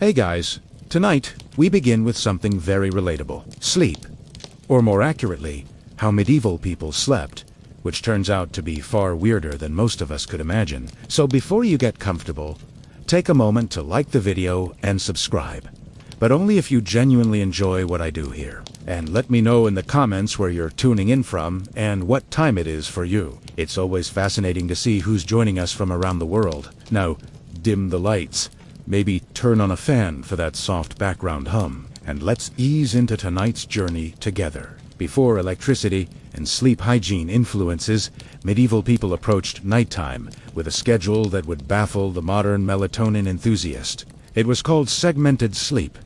Hey guys, tonight we begin with something very relatable. Sleep. Or more accurately, how medieval people slept, which turns out to be far weirder than most of us could imagine. So before you get comfortable, take a moment to like the video and subscribe. But only if you genuinely enjoy what I do here. And let me know in the comments where you're tuning in from and what time it is for you. It's always fascinating to see who's joining us from around the world. Now, dim the lights. Maybe turn on a fan for that soft background hum. And let's ease into tonight's journey together. Before electricity and sleep hygiene influences, medieval people approached nighttime with a schedule that would baffle the modern melatonin enthusiast. It was called segmented sleep,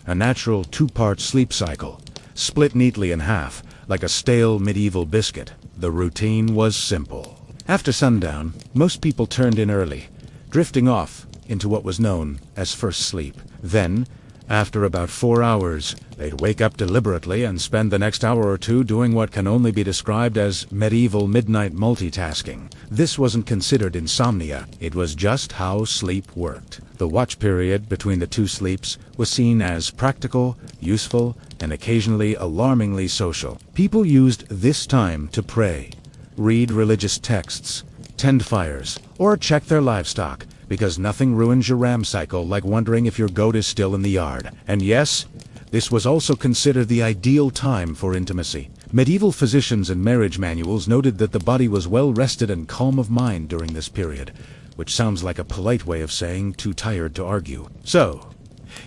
a natural two-part sleep cycle, split neatly in half, like a stale medieval biscuit. The routine was simple. After sundown, most people turned in early, drifting off into what was known as first sleep. Then, after about 4 hours, they'd wake up deliberately and spend the next hour or two doing what can only be described as medieval midnight multitasking. This wasn't considered insomnia, it was just how sleep worked. The watch period between the two sleeps was seen as practical, useful, and occasionally alarmingly social. People used this time to pray, read religious texts, tend fires, or check their livestock, because nothing ruins your RAM cycle like wondering if your goat is still in the yard. And yes, this was also considered the ideal time for intimacy. Medieval physicians and marriage manuals noted that the body was well rested and calm of mind during this period, which sounds like a polite way of saying too tired to argue. So,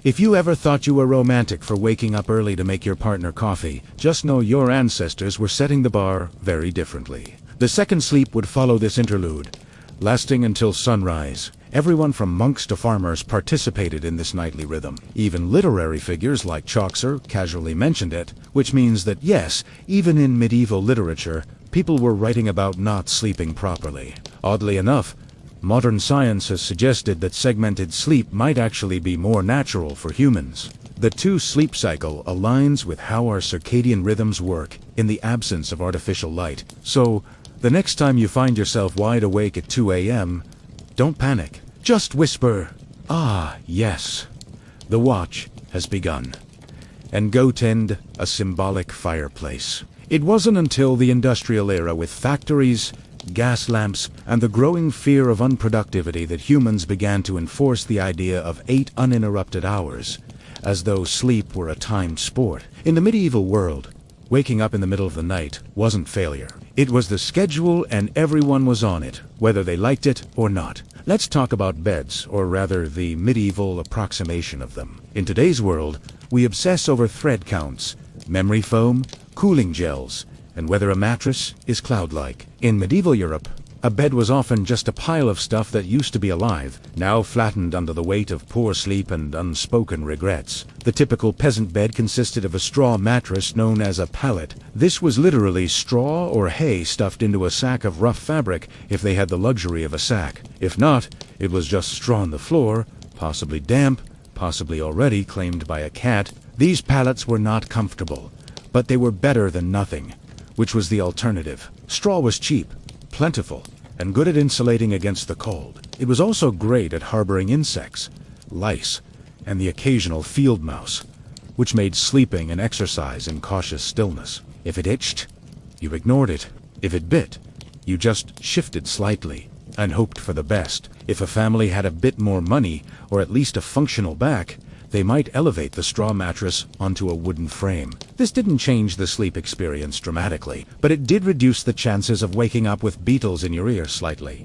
if you ever thought you were romantic for waking up early to make your partner coffee, just know your ancestors were setting the bar very differently. The second sleep would follow this interlude, lasting until sunrise. Everyone from monks to farmers participated in this nightly rhythm. Even literary figures like Chaucer casually mentioned it, which means that yes, even in medieval literature, people were writing about not sleeping properly. Oddly enough, modern science has suggested that segmented sleep might actually be more natural for humans. The two-sleep cycle aligns with how our circadian rhythms work in the absence of artificial light. So, the next time you find yourself wide awake at 2 a.m., don't panic. Just whisper, "Ah, yes, the watch has begun," and go tend a symbolic fireplace. It wasn't until the industrial era with factories, gas lamps, and the growing fear of unproductivity that humans began to enforce the idea of 8 uninterrupted hours, as though sleep were a timed sport. In the medieval world, waking up in the middle of the night wasn't failure. It was the schedule and everyone was on it, whether they liked it or not. Let's talk about beds, or rather the medieval approximation of them. In today's world, we obsess over thread counts, memory foam, cooling gels, and whether a mattress is cloud-like. In medieval Europe, a bed was often just a pile of stuff that used to be alive, now flattened under the weight of poor sleep and unspoken regrets. The typical peasant bed consisted of a straw mattress known as a pallet. This was literally straw or hay stuffed into a sack of rough fabric if they had the luxury of a sack. If not, it was just straw on the floor, possibly damp, possibly already claimed by a cat. These pallets were not comfortable, but they were better than nothing, which was the alternative. Straw was cheap, plentiful, and good at insulating against the cold. It was also great at harboring insects, lice, and the occasional field mouse, which made sleeping an exercise in cautious stillness. If it itched, you ignored it. If it bit, you just shifted slightly and hoped for the best. If a family had a bit more money, or at least a functional back, they might elevate the straw mattress onto a wooden frame. This didn't change the sleep experience dramatically, but it did reduce the chances of waking up with beetles in your ear slightly.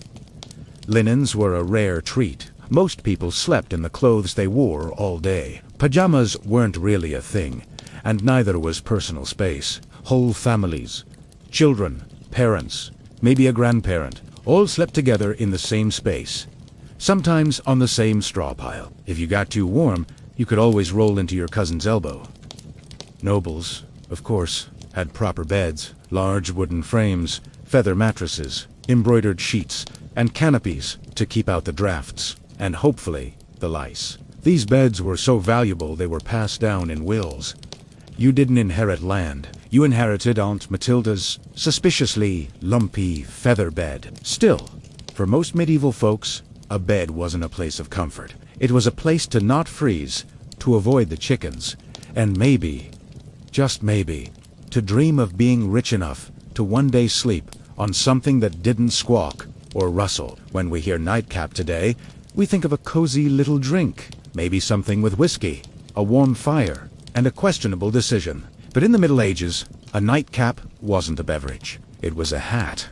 Linens were a rare treat. Most people slept in the clothes they wore all day. Pajamas weren't really a thing, and neither was personal space. Whole families, children, parents, maybe a grandparent, all slept together in the same space, sometimes on the same straw pile. If you got too warm, you could always roll into your cousin's elbow. Nobles, of course, had proper beds, large wooden frames, feather mattresses, embroidered sheets, and canopies to keep out the drafts, and hopefully the lice. These beds were so valuable they were passed down in wills. You didn't inherit land. You inherited Aunt Matilda's suspiciously lumpy feather bed. Still, for most medieval folks, a bed wasn't a place of comfort. It was a place to not freeze, to avoid the chickens, and maybe, just maybe, to dream of being rich enough to one day sleep on something that didn't squawk or rustle. When we hear nightcap today, we think of a cozy little drink, maybe something with whiskey, a warm fire, and a questionable decision. But in the Middle Ages, a nightcap wasn't a beverage. It was a hat.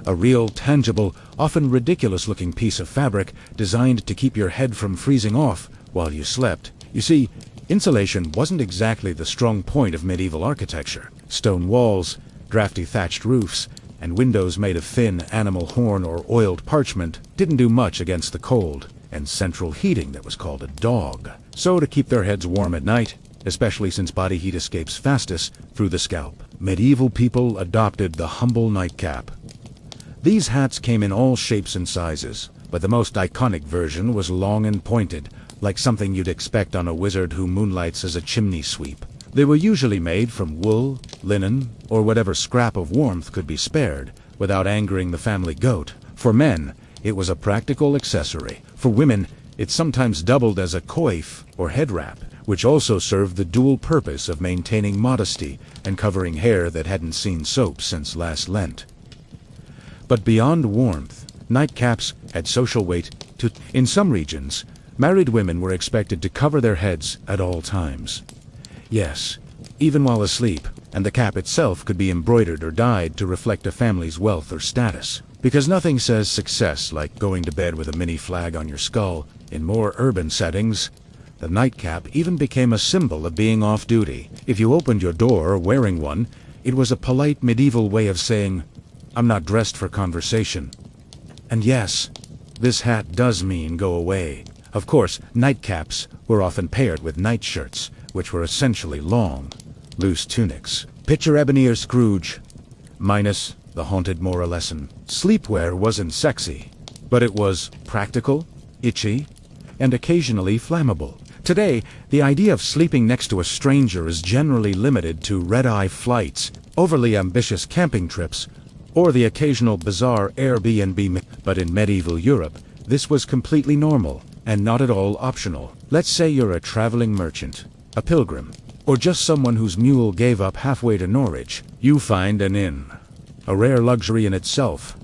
A real, tangible, often ridiculous-looking piece of fabric designed to keep your head from freezing off while you slept. You see, insulation wasn't exactly the strong point of medieval architecture. Stone walls, drafty thatched roofs, and windows made of thin animal horn or oiled parchment didn't do much against the cold and central heating that was called a dog. So to keep their heads warm at night, especially since body heat escapes fastest through the scalp, medieval people adopted the humble nightcap. These hats came in all shapes and sizes, but the most iconic version was long and pointed, like something you'd expect on a wizard who moonlights as a chimney sweep. They were usually made from wool, linen, or whatever scrap of warmth could be spared, without angering the family goat. For men, it was a practical accessory. For women, it sometimes doubled as a coif or head wrap, which also served the dual purpose of maintaining modesty and covering hair that hadn't seen soap since last Lent. But beyond warmth, nightcaps had social weight too. In some regions, married women were expected to cover their heads at all times. Yes, even while asleep, and the cap itself could be embroidered or dyed to reflect a family's wealth or status. Because nothing says success like going to bed with a mini flag on your skull. In more urban settings, the nightcap even became a symbol of being off-duty. If you opened your door wearing one, it was a polite medieval way of saying, "I'm not dressed for conversation." And yes, this hat does mean go away. Of course, nightcaps were often paired with nightshirts, which were essentially long, loose tunics. Picture Ebenezer Scrooge, minus the haunted moral lesson. Sleepwear wasn't sexy, but it was practical, itchy, and occasionally flammable. Today, the idea of sleeping next to a stranger is generally limited to red-eye flights, overly ambitious camping trips, or the occasional bizarre Airbnb. But in medieval Europe, this was completely normal and not at all optional. Let's say you're a traveling merchant, a pilgrim, or just someone whose mule gave up halfway to Norwich. You find an inn, a rare luxury in itself,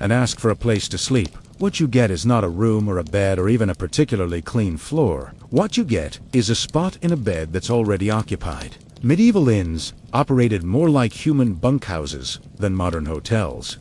and ask for a place to sleep. What you get is not a room or a bed or even a particularly clean floor. What you get is a spot in a bed that's already occupied. Medieval inns operated more like human bunkhouses than modern hotels.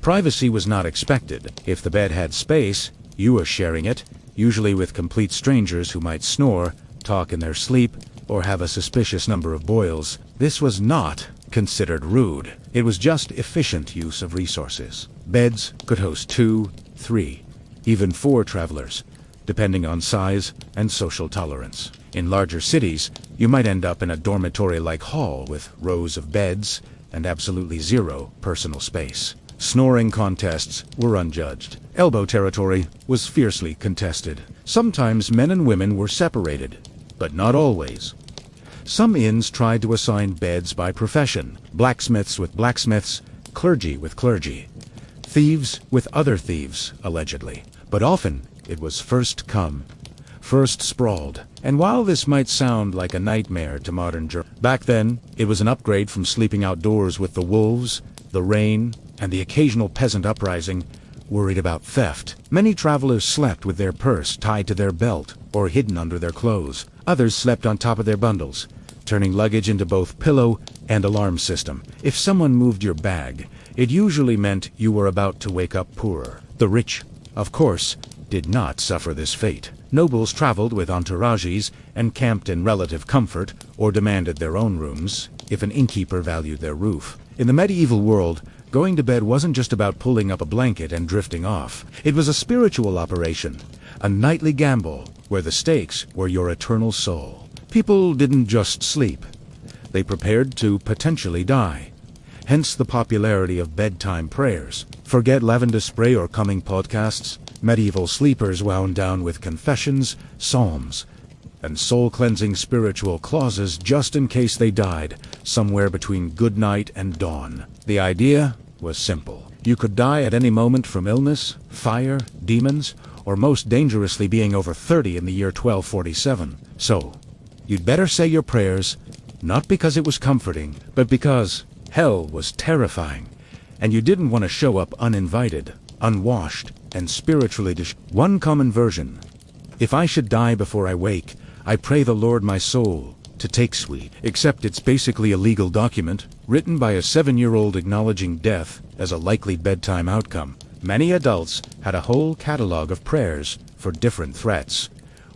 Privacy was not expected. If the bed had space, you were sharing it, usually with complete strangers who might snore, talk in their sleep, or have a suspicious number of boils. This was not considered rude. It was just efficient use of resources. Beds could host 2, 3, even 4 travelers, depending on size and social tolerance. In larger cities, you might end up in a dormitory-like hall with rows of beds and absolutely zero personal space. Snoring contests were unjudged. Elbow territory was fiercely contested. Sometimes men and women were separated, but not always. Some inns tried to assign beds by profession, blacksmiths with blacksmiths, clergy with clergy, thieves with other thieves, allegedly. But often it was first come, first sprawled. And while this might sound like a nightmare to modern Germans, back then it was an upgrade from sleeping outdoors with the wolves, the rain, and the occasional peasant uprising worried about theft. Many travelers slept with their purse tied to their belt or hidden under their clothes. Others slept on top of their bundles, turning luggage into both pillow and alarm system. If someone moved your bag, it usually meant you were about to wake up poorer. The rich, of course, did not suffer this fate. Nobles traveled with entourages and camped in relative comfort or demanded their own rooms if an innkeeper valued their roof. In the medieval world, going to bed wasn't just about pulling up a blanket and drifting off. It was a spiritual operation, a nightly gamble where the stakes were your eternal soul. People didn't just sleep. They prepared to potentially die. Hence the popularity of bedtime prayers. Forget lavender spray or coming podcasts. Medieval sleepers wound down with confessions, psalms, and soul-cleansing spiritual clauses just in case they died somewhere between good night and dawn. The idea was simple. You could die at any moment from illness, fire, demons, or most dangerously being over 30 in the year 1247. So, you'd better say your prayers, not because it was comforting, but because hell was terrifying, and you didn't want to show up uninvited, unwashed, and spiritually One common version: if I should die before I wake, I pray the Lord my soul to take sweet. Except it's basically a legal document, written by a 7-year-old acknowledging death as a likely bedtime outcome. Many adults had a whole catalog of prayers for different threats.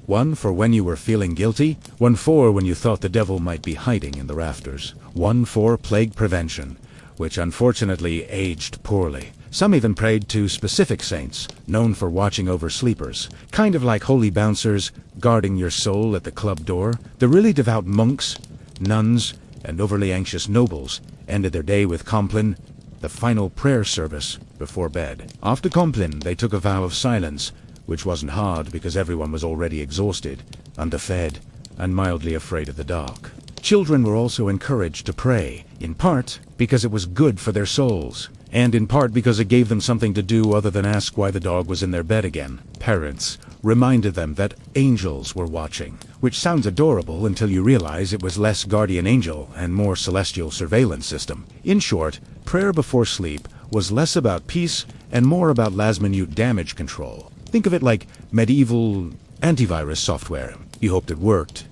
One for when you were feeling guilty, one for when you thought the devil might be hiding in the rafters, one for plague prevention, which unfortunately aged poorly. Some even prayed to specific saints, known for watching over sleepers, kind of like holy bouncers guarding your soul at the club door. The really devout monks, nuns, and overly anxious nobles ended their day with Compline, the final prayer service before bed. After Compline, they took a vow of silence, which wasn't hard because everyone was already exhausted, underfed, and mildly afraid of the dark. Children were also encouraged to pray, in part because it was good for their souls, and in part because it gave them something to do other than ask why the dog was in their bed again. Parents reminded them that angels were watching, which sounds adorable until you realize it was less guardian angel and more celestial surveillance system. In short, prayer before sleep was less about peace and more about last-minute damage control. Think of it like medieval antivirus software. You hoped it worked,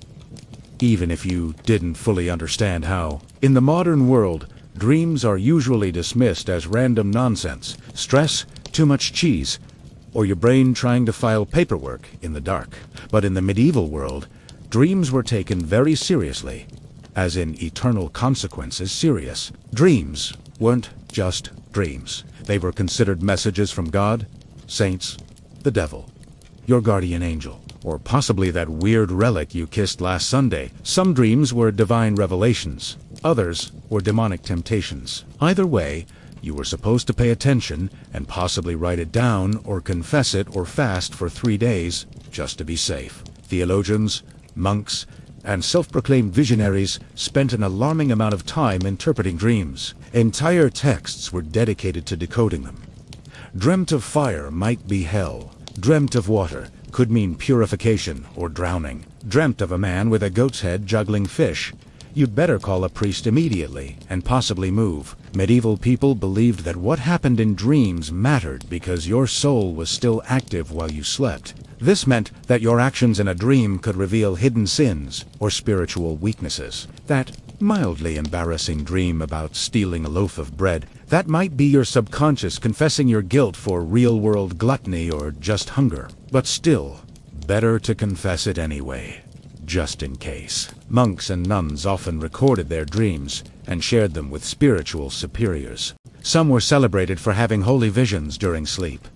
even if you didn't fully understand how. In the modern world, dreams are usually dismissed as random nonsense, stress, too much cheese, or your brain trying to file paperwork in the dark. But in the medieval world, dreams were taken very seriously, as in eternal consequences serious. Dreams weren't just dreams. They were considered messages from God, saints, the devil, your guardian angel, or possibly that weird relic you kissed last Sunday. Some dreams were divine revelations. Others were demonic temptations. Either way, you were supposed to pay attention and possibly write it down or confess it or fast for 3 days just to be safe. Theologians, monks, and self-proclaimed visionaries spent an alarming amount of time interpreting dreams. Entire texts were dedicated to decoding them. Dreamt of fire might be hell. Dreamt of water could mean purification or drowning. Dreamt of a man with a goat's head juggling fish. You'd better call a priest immediately and possibly move. Medieval people believed that what happened in dreams mattered because your soul was still active while you slept. This meant that your actions in a dream could reveal hidden sins or spiritual weaknesses. That mildly embarrassing dream about stealing a loaf of bread, that might be your subconscious confessing your guilt for real-world gluttony or just hunger. But still, better to confess it anyway, just in case. Monks and nuns often recorded their dreams and shared them with spiritual superiors. Some were celebrated for having holy visions during sleep.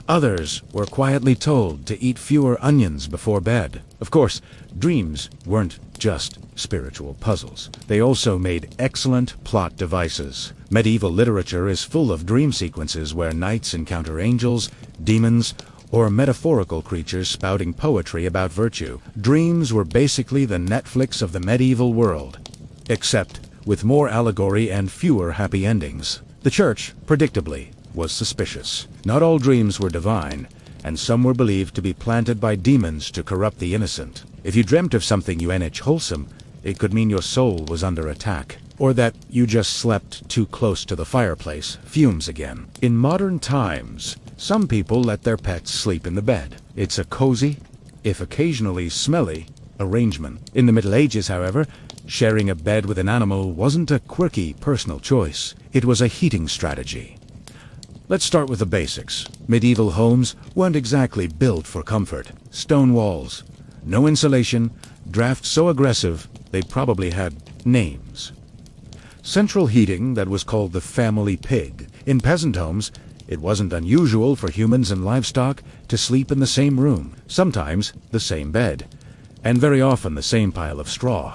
Others were quietly told to eat fewer onions before bed. Of course, dreams weren't just spiritual puzzles. They also made excellent plot devices. Medieval literature is full of dream sequences where knights encounter angels, demons, or metaphorical creatures spouting poetry about virtue. Dreams were basically the Netflix of the medieval world, except with more allegory and fewer happy endings. The church, predictably, was suspicious. Not all dreams were divine, and some were believed to be planted by demons to corrupt the innocent. If you dreamt of something wholesome, it could mean your soul was under attack, or that you just slept too close to the fireplace, fumes again. In modern times, some people let their pets sleep in the bed. It's a cozy, if occasionally smelly, arrangement. In the Middle Ages, however, sharing a bed with an animal wasn't a quirky personal choice. It was a heating strategy. Let's start with the basics. Medieval homes weren't exactly built for comfort. Stone walls, no insulation, drafts so aggressive they probably had names. Central heating that was called the family pig. In peasant homes, it wasn't unusual for humans and livestock to sleep in the same room, sometimes the same bed, and very often the same pile of straw.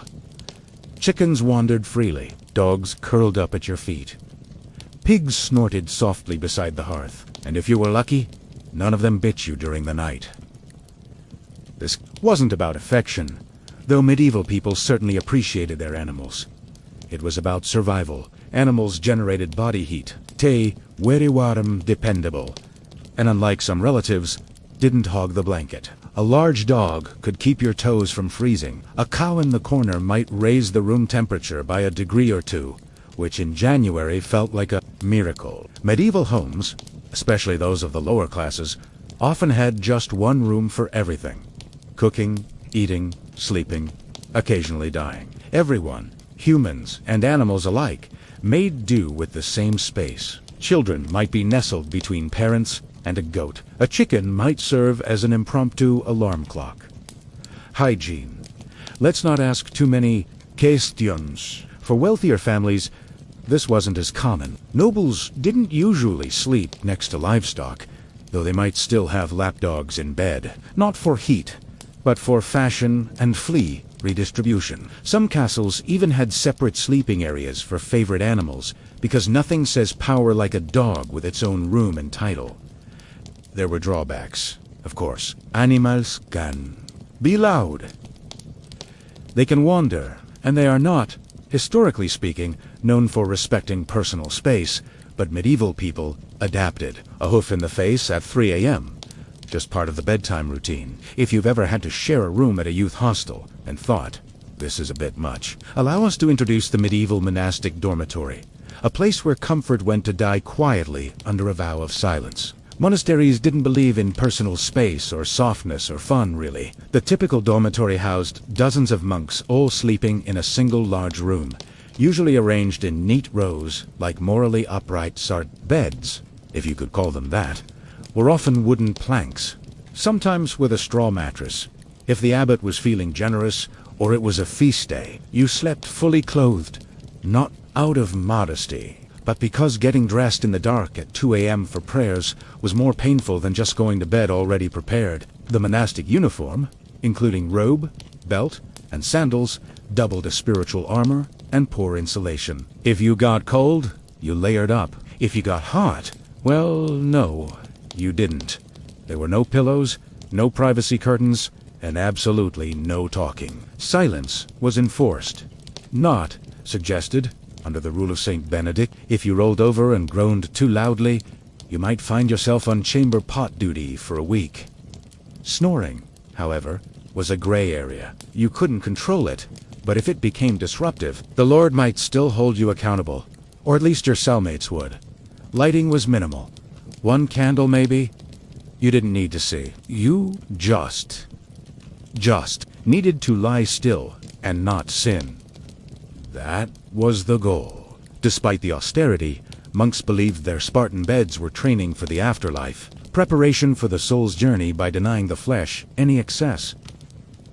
Chickens wandered freely, dogs curled up at your feet. Pigs snorted softly beside the hearth, and if you were lucky, none of them bit you during the night. This wasn't about affection, though medieval people certainly appreciated their animals. It was about survival. Animals generated body heat, te verivarem dependable, and unlike some relatives, didn't hog the blanket. A large dog could keep your toes from freezing. A cow in the corner might raise the room temperature by a degree or two, which in January felt like a miracle. Medieval homes, especially those of the lower classes, often had just one room for everything. Cooking, eating, sleeping, occasionally dying. Everyone, humans and animals alike, made do with the same space. Children might be nestled between parents and a goat. A chicken might serve as an impromptu alarm clock. Hygiene. Let's not ask too many questions. For wealthier families, this wasn't as common. Nobles didn't usually sleep next to livestock, though they might still have lapdogs in bed. Not for heat, but for fashion and flea redistribution. Some castles even had separate sleeping areas for favorite animals, because nothing says power like a dog with its own room and title. There were drawbacks, of course. Animals can be loud. They can wander, and they are not, historically speaking, known for respecting personal space, but medieval people adapted. A hoof in the face at 3 a.m. Just part of the bedtime routine. If you've ever had to share a room at a youth hostel and thought, this is a bit much, allow us to introduce the medieval monastic dormitory, a place where comfort went to die quietly under a vow of silence. Monasteries didn't believe in personal space or softness or fun, really. The typical dormitory housed dozens of monks all sleeping in a single large room, usually arranged in neat rows like morally upright beds, if you could call them that, were often wooden planks, sometimes with a straw mattress. If the abbot was feeling generous, or it was a feast day, you slept fully clothed, not out of modesty, but because getting dressed in the dark at 2 a.m. for prayers was more painful than just going to bed already prepared. The monastic uniform, including robe, belt, and sandals, doubled as spiritual armor and poor insulation. If you got cold, you layered up. If you got hot, well, no, you didn't. There were no pillows, no privacy curtains, and absolutely no talking. Silence was enforced, not suggested. Under the rule of Saint Benedict, if you rolled over and groaned too loudly, you might find yourself on chamber pot duty for a week. Snoring, however, was a gray area. You couldn't control it, but if it became disruptive, the Lord might still hold you accountable, or at least your cellmates would. Lighting was minimal. One candle, maybe. You didn't need to see. You just needed to lie still and not sin. That was the goal. Despite the austerity, monks believed their Spartan beds were training for the afterlife, preparation for the soul's journey by denying the flesh any excess.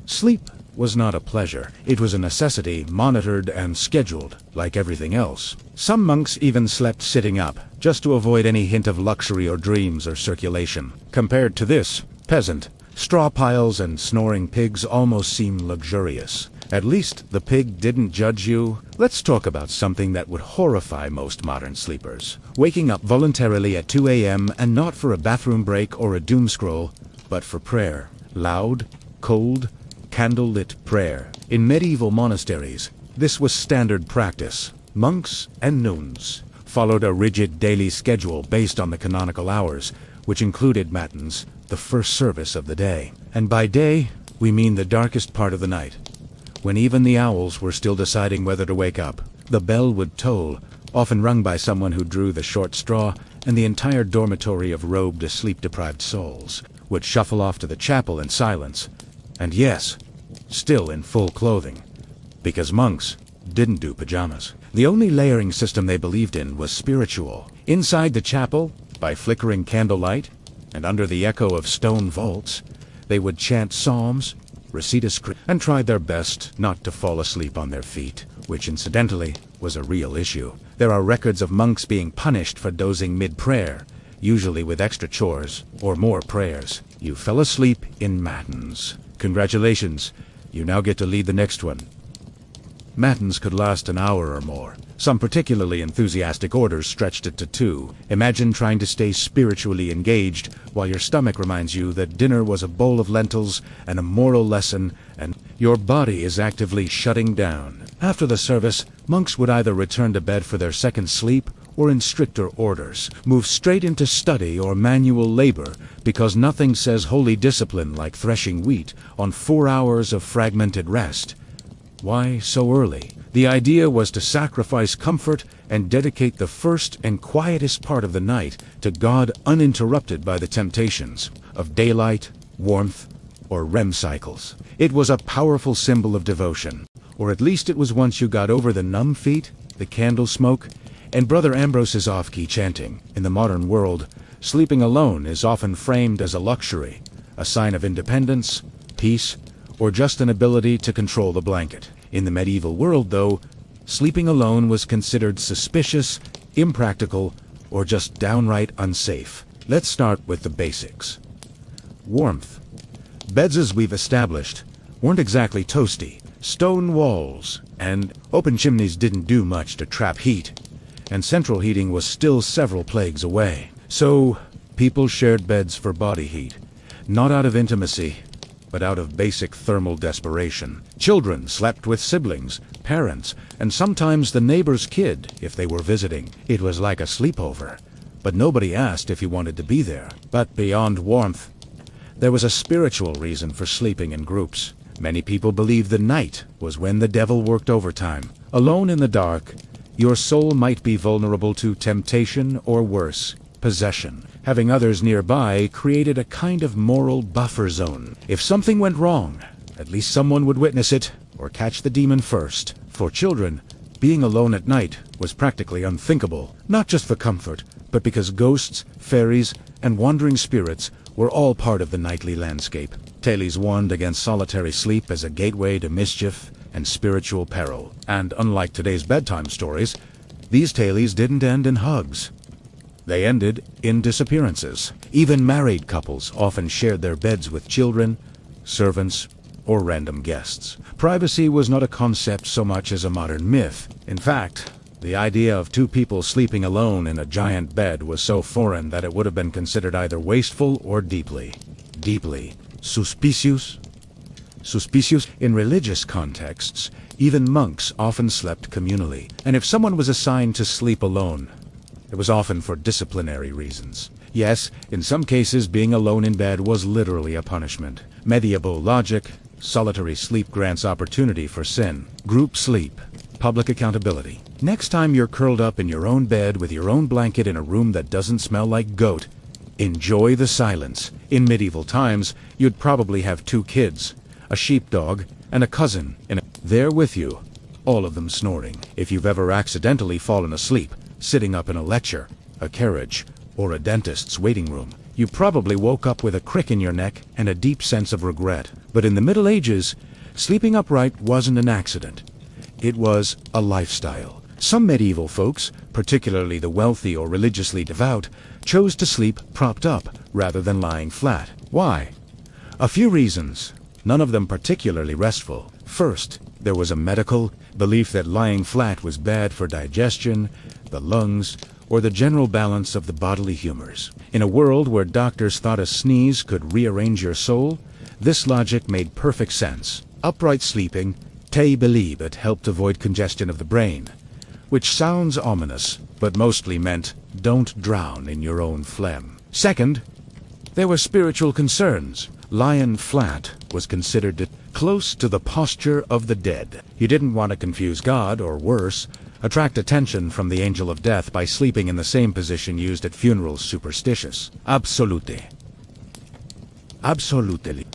Sleep was not a pleasure. It was a necessity, monitored and scheduled, like everything else. Some monks even slept sitting up, just to avoid any hint of luxury or dreams or circulation. Compared to this, peasant, straw piles and snoring pigs almost seem luxurious. At least the pig didn't judge you. Let's talk about something that would horrify most modern sleepers. Waking up voluntarily at 2 a.m. and not for a bathroom break or a doom scroll, but for prayer. Loud, cold, candle-lit prayer. In medieval monasteries, this was standard practice. Monks and nuns followed a rigid daily schedule based on the canonical hours, which included matins, the first service of the day. And by day, we mean the darkest part of the night, when even the owls were still deciding whether to wake up. The bell would toll, often rung by someone who drew the short straw, and the entire dormitory of robed, sleep-deprived souls would shuffle off to the chapel in silence. And yes, still in full clothing, because monks didn't do pajamas. The only layering system they believed in was spiritual. Inside the chapel, by flickering candlelight, and under the echo of stone vaults, they would chant psalms, recite a script, and tried their best not to fall asleep on their feet, which incidentally was a real issue. There are records of monks being punished for dozing mid-prayer, usually with extra chores or more prayers. You fell asleep in matins. Congratulations, you now get to lead the next one. Matins could last an hour or more. Some particularly enthusiastic orders stretched it to 2. Imagine trying to stay spiritually engaged while your stomach reminds you that dinner was a bowl of lentils and a moral lesson, and your body is actively shutting down. After the service, monks would either return to bed for their second sleep or in stricter orders, move straight into study or manual labor, because nothing says holy discipline like threshing wheat on 4 hours of fragmented rest. Why so early? The idea was to sacrifice comfort and dedicate the first and quietest part of the night to God, uninterrupted by the temptations of daylight, warmth, or REM cycles. It was a powerful symbol of devotion, or at least it was once you got over the numb feet, the candle smoke, and Brother Ambrose's off-key chanting. In the modern world, sleeping alone is often framed as a luxury, a sign of independence, peace, or just an ability to control the blanket. In the medieval world, though, sleeping alone was considered suspicious, impractical, or just downright unsafe. Let's start with the basics. Warmth. Beds, as we've established, weren't exactly toasty. Stone walls and open chimneys didn't do much to trap heat, and central heating was still several plagues away. So, people shared beds for body heat, not out of intimacy, but out of basic thermal desperation. Children slept with siblings, parents, and sometimes the neighbor's kid if they were visiting. It was like a sleepover, but nobody asked if you wanted to be there. But beyond warmth, there was a spiritual reason for sleeping in groups. Many people believed the night was when the devil worked overtime. Alone in the dark, your soul might be vulnerable to temptation or worse, possession. Having others nearby created a kind of moral buffer zone. If something went wrong, at least someone would witness it or catch the demon first. For children, being alone at night was practically unthinkable, not just for comfort, but because ghosts, fairies, and wandering spirits were all part of the nightly landscape. Thales warned against solitary sleep as a gateway to mischief and spiritual peril. And unlike today's bedtime stories, these tales didn't end in hugs. They ended in disappearances. Even married couples often shared their beds with children, servants, or random guests. Privacy was not a concept so much as a modern myth. In fact, the idea of two people sleeping alone in a giant bed was so foreign that it would have been considered either wasteful or deeply suspicious. In religious contexts, even monks often slept communally, and if someone was assigned to sleep alone, it was often for disciplinary reasons. Yes, in some cases being alone in bed was literally a punishment. Medieval logic, solitary sleep grants opportunity for sin. Group sleep, public accountability. Next time you're curled up in your own bed with your own blanket in a room that doesn't smell like goat, enjoy the silence. In medieval times, you'd probably have 2 kids, a sheepdog, and a cousin there with you, all of them snoring. If you've ever accidentally fallen asleep, sitting up in a lecture, a carriage, or a dentist's waiting room, you probably woke up with a crick in your neck and a deep sense of regret. But in the Middle Ages, sleeping upright wasn't an accident. It was a lifestyle. Some medieval folks, particularly the wealthy or religiously devout, chose to sleep propped up rather than lying flat. Why? A few reasons, none of them particularly restful. First, there was a medical belief that lying flat was bad for digestion, the lungs, or the general balance of the bodily humors. In a world where doctors thought a sneeze could rearrange your soul, this logic made perfect sense. Upright sleeping, they believe it helped avoid congestion of the brain, which sounds ominous, but mostly meant don't drown in your own phlegm. Second, there were spiritual concerns. Lying flat was considered close to the posture of the dead. You didn't want to confuse God, or worse, attract attention from the angel of death by sleeping in the same position used at funerals. Superstitious. Absolutely.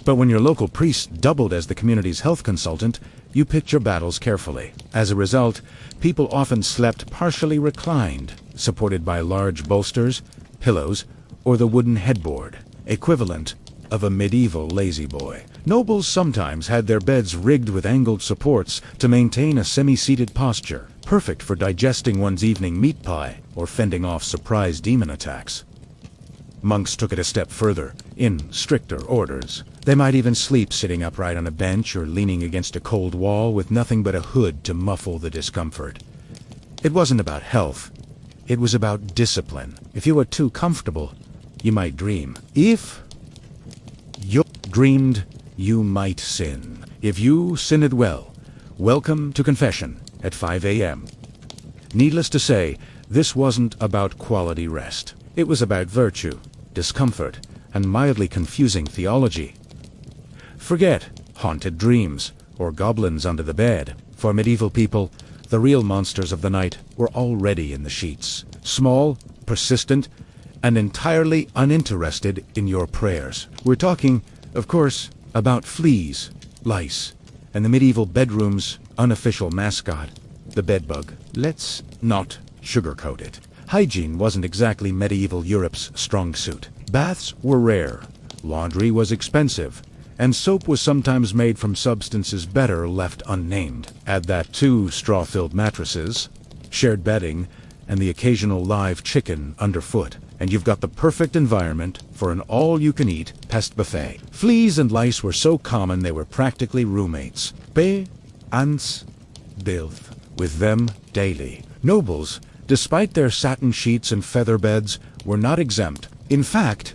But when your local priest doubled as the community's health consultant, you picked your battles carefully. As a result, people often slept partially reclined, supported by large bolsters, pillows, or the wooden headboard, equivalent of a medieval lazy boy. Nobles sometimes had their beds rigged with angled supports to maintain a semi-seated posture, perfect for digesting one's evening meat pie or fending off surprise demon attacks. Monks took it a step further. In stricter orders, they might even sleep sitting upright on a bench or leaning against a cold wall with nothing but a hood to muffle the discomfort. It wasn't about health. It was about discipline. If you were too comfortable, you might dream. If you dreamed, you might sin. If you sinned well, welcome to confession at 5 a.m. Needless to say, This wasn't about quality rest. It was about virtue, discomfort, and mildly confusing theology. Forget haunted dreams or goblins under the bed. For medieval people, the real monsters of the night were already in the sheets. Small, persistent, and entirely uninterested in your prayers. We're talking, of course, about fleas, lice, and the medieval bedroom's unofficial mascot, the bedbug. Let's not sugarcoat it. Hygiene wasn't exactly medieval Europe's strong suit. Baths were rare, laundry was expensive, and soap was sometimes made from substances better left unnamed. Add that to straw-filled mattresses, shared bedding, and the occasional live chicken underfoot, and you've got the perfect environment for an all-you-can-eat pest buffet. Fleas and lice were so common they were practically roommates. Pe, ants, dilth, with them daily. Nobles, despite their satin sheets and feather beds, were not exempt. In fact,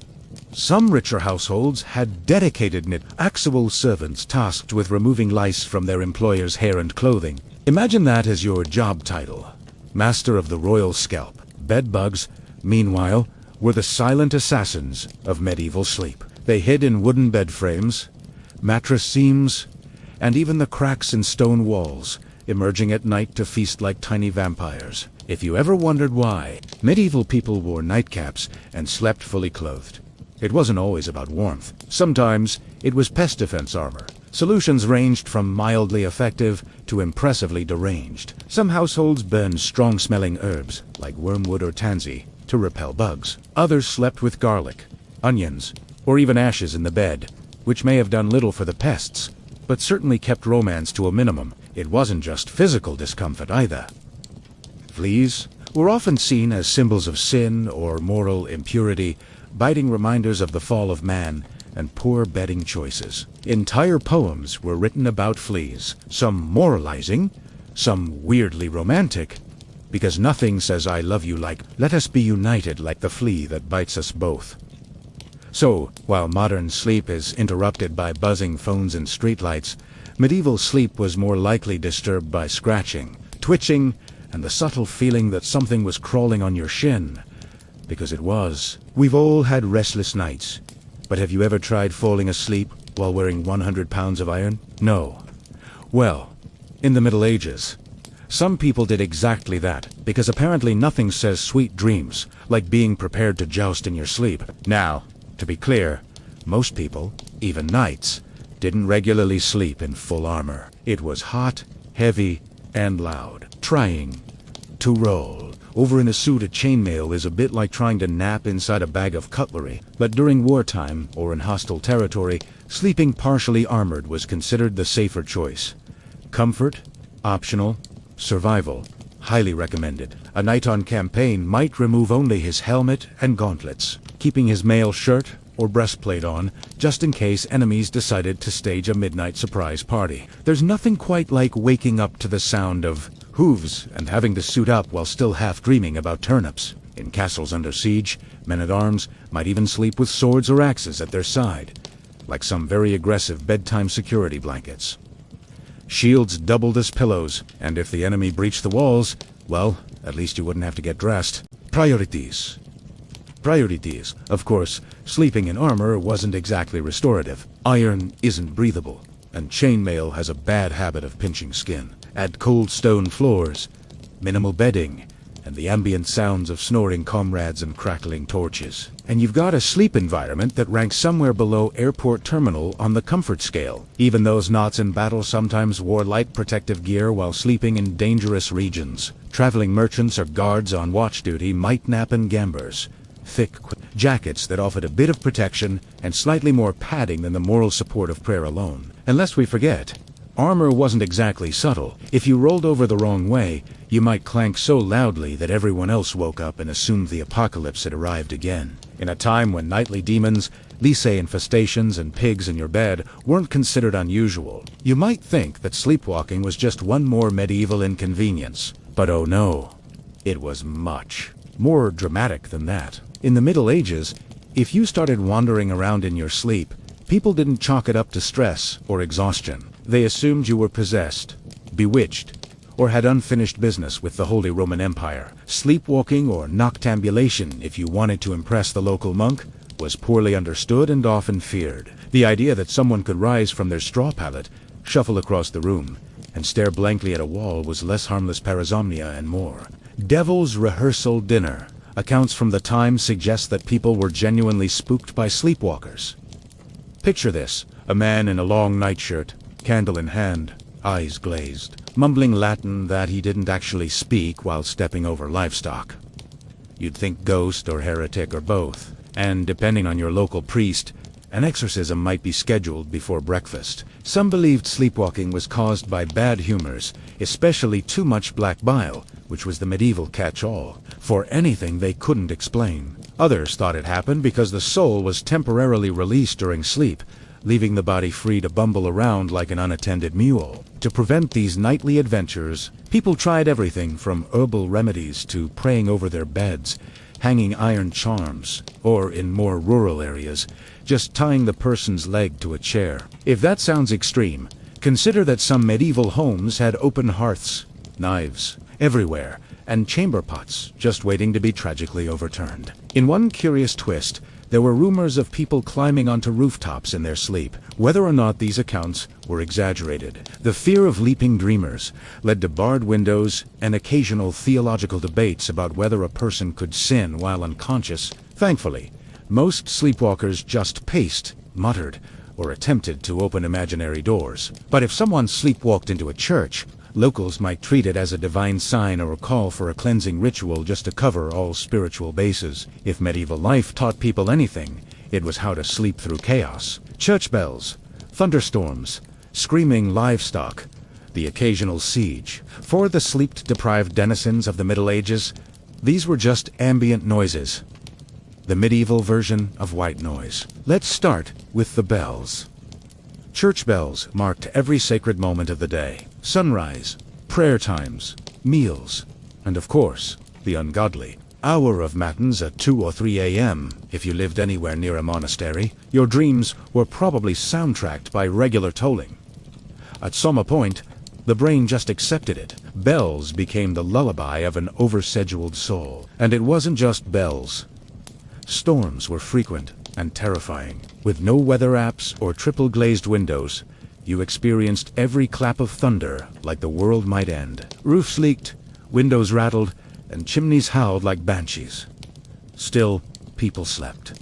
some richer households had dedicated actual servants tasked with removing lice from their employers' hair and clothing. Imagine that as your job title. Master of the royal scalp. Bedbugs, meanwhile, were the silent assassins of medieval sleep. They hid in wooden bed frames, mattress seams, and even the cracks in stone walls, emerging at night to feast like tiny vampires. If you ever wondered why, medieval people wore nightcaps and slept fully clothed. It wasn't always about warmth. Sometimes it was pest defense armor. Solutions ranged from mildly effective to impressively deranged. Some households burned strong-smelling herbs, like wormwood or tansy, to repel bugs. Others slept with garlic, onions, or even ashes in the bed, which may have done little for the pests, but certainly kept romance to a minimum. It wasn't just physical discomfort either. Fleas were often seen as symbols of sin or moral impurity, biting reminders of the fall of man and poor bedding choices. Entire poems were written about fleas, some moralizing, some weirdly romantic, because nothing says I love you like, let us be united like the flea that bites us both. So, while modern sleep is interrupted by buzzing phones and streetlights, medieval sleep was more likely disturbed by scratching, twitching, and the subtle feeling that something was crawling on your shin. Because it was. We've all had restless nights. But have you ever tried falling asleep while wearing 100 pounds of iron? No. Well, in the Middle Ages, some people did exactly that, because apparently nothing says sweet dreams like being prepared to joust in your sleep. Now, to be clear, most people, even knights, didn't regularly sleep in full armor. It was hot, heavy, and loud. Trying to roll over in a suit of chainmail is a bit like trying to nap inside a bag of cutlery. But during wartime, or in hostile territory, sleeping partially armored was considered the safer choice. Comfort, optional. Survival, highly recommended. A knight on campaign might remove only his helmet and gauntlets, keeping his mail shirt or breastplate on, just in case enemies decided to stage a midnight surprise party. There's nothing quite like waking up to the sound of hooves and having to suit up while still half dreaming about turnips. In castles under siege, men-at-arms might even sleep with swords or axes at their side, like some very aggressive bedtime security blankets. Shields doubled as pillows, and if the enemy breached the walls, well, at least you wouldn't have to get dressed. Priorities. Priorities. Of course, sleeping in armor wasn't exactly restorative. Iron isn't breathable, and chainmail has a bad habit of pinching skin. Add cold stone floors, minimal bedding, and the ambient sounds of snoring comrades and crackling torches. And you've got a sleep environment that ranks somewhere below airport terminal on the comfort scale. Even those knots in battle sometimes wore light protective gear while sleeping in dangerous regions. Traveling merchants or guards on watch duty might nap in gambers, thick jackets that offered a bit of protection and slightly more padding than the moral support of prayer alone. And lest we forget, armor wasn't exactly subtle. If you rolled over the wrong way, you might clank so loudly that everyone else woke up and assumed the apocalypse had arrived again. In a time when nightly demons, lyce infestations, and pigs in your bed weren't considered unusual, you might think that sleepwalking was just one more medieval inconvenience. But oh no, it was much more dramatic than that. In the Middle Ages, if you started wandering around in your sleep, people didn't chalk it up to stress or exhaustion. They assumed you were possessed, bewitched, or had unfinished business with the Holy Roman Empire. Sleepwalking, or noctambulation if you wanted to impress the local monk, was poorly understood and often feared. The idea that someone could rise from their straw pallet, shuffle across the room, and stare blankly at a wall was less harmless parasomnia and more. Devil's rehearsal dinner. Accounts from the time suggest that people were genuinely spooked by sleepwalkers. Picture this: a man in a long nightshirt, candle in hand, eyes glazed, mumbling Latin that he didn't actually speak while stepping over livestock. You'd think ghost or heretic or both, and depending on your local priest, an exorcism might be scheduled before breakfast. Some believed sleepwalking was caused by bad humors, especially too much black bile, which was the medieval catch-all, for anything they couldn't explain. Others thought it happened because the soul was temporarily released during sleep, leaving the body free to bumble around like an unattended mule. To prevent these nightly adventures, people tried everything from herbal remedies to praying over their beds, hanging iron charms, or in more rural areas, just tying the person's leg to a chair. If that sounds extreme, consider that some medieval homes had open hearths, knives everywhere, and chamber pots just waiting to be tragically overturned. In one curious twist, there were rumors of people climbing onto rooftops in their sleep. Whether or not these accounts were exaggerated, the fear of leaping dreamers led to barred windows and occasional theological debates about whether a person could sin while unconscious. Thankfully, most sleepwalkers just paced, muttered, or attempted to open imaginary doors. But if someone sleepwalked into a church, locals might treat it as a divine sign or a call for a cleansing ritual just to cover all spiritual bases. If medieval life taught people anything, it was how to sleep through chaos. Church bells, thunderstorms, screaming livestock, the occasional siege. For the sleep-deprived denizens of the Middle Ages, these were just ambient noises. The medieval version of white noise. Let's start with the bells. Church bells marked every sacred moment of the day. Sunrise, prayer times, meals, and of course, the ungodly hour of matins at 2 or 3 a.m. If you lived anywhere near a monastery, your dreams were probably soundtracked by regular tolling. At some point, the brain just accepted it. Bells became the lullaby of an overscheduled soul. And it wasn't just bells. Storms were frequent and terrifying. With no weather apps or triple-glazed windows, you experienced every clap of thunder like the world might end. Roofs leaked, windows rattled, and chimneys howled like banshees. Still, people slept.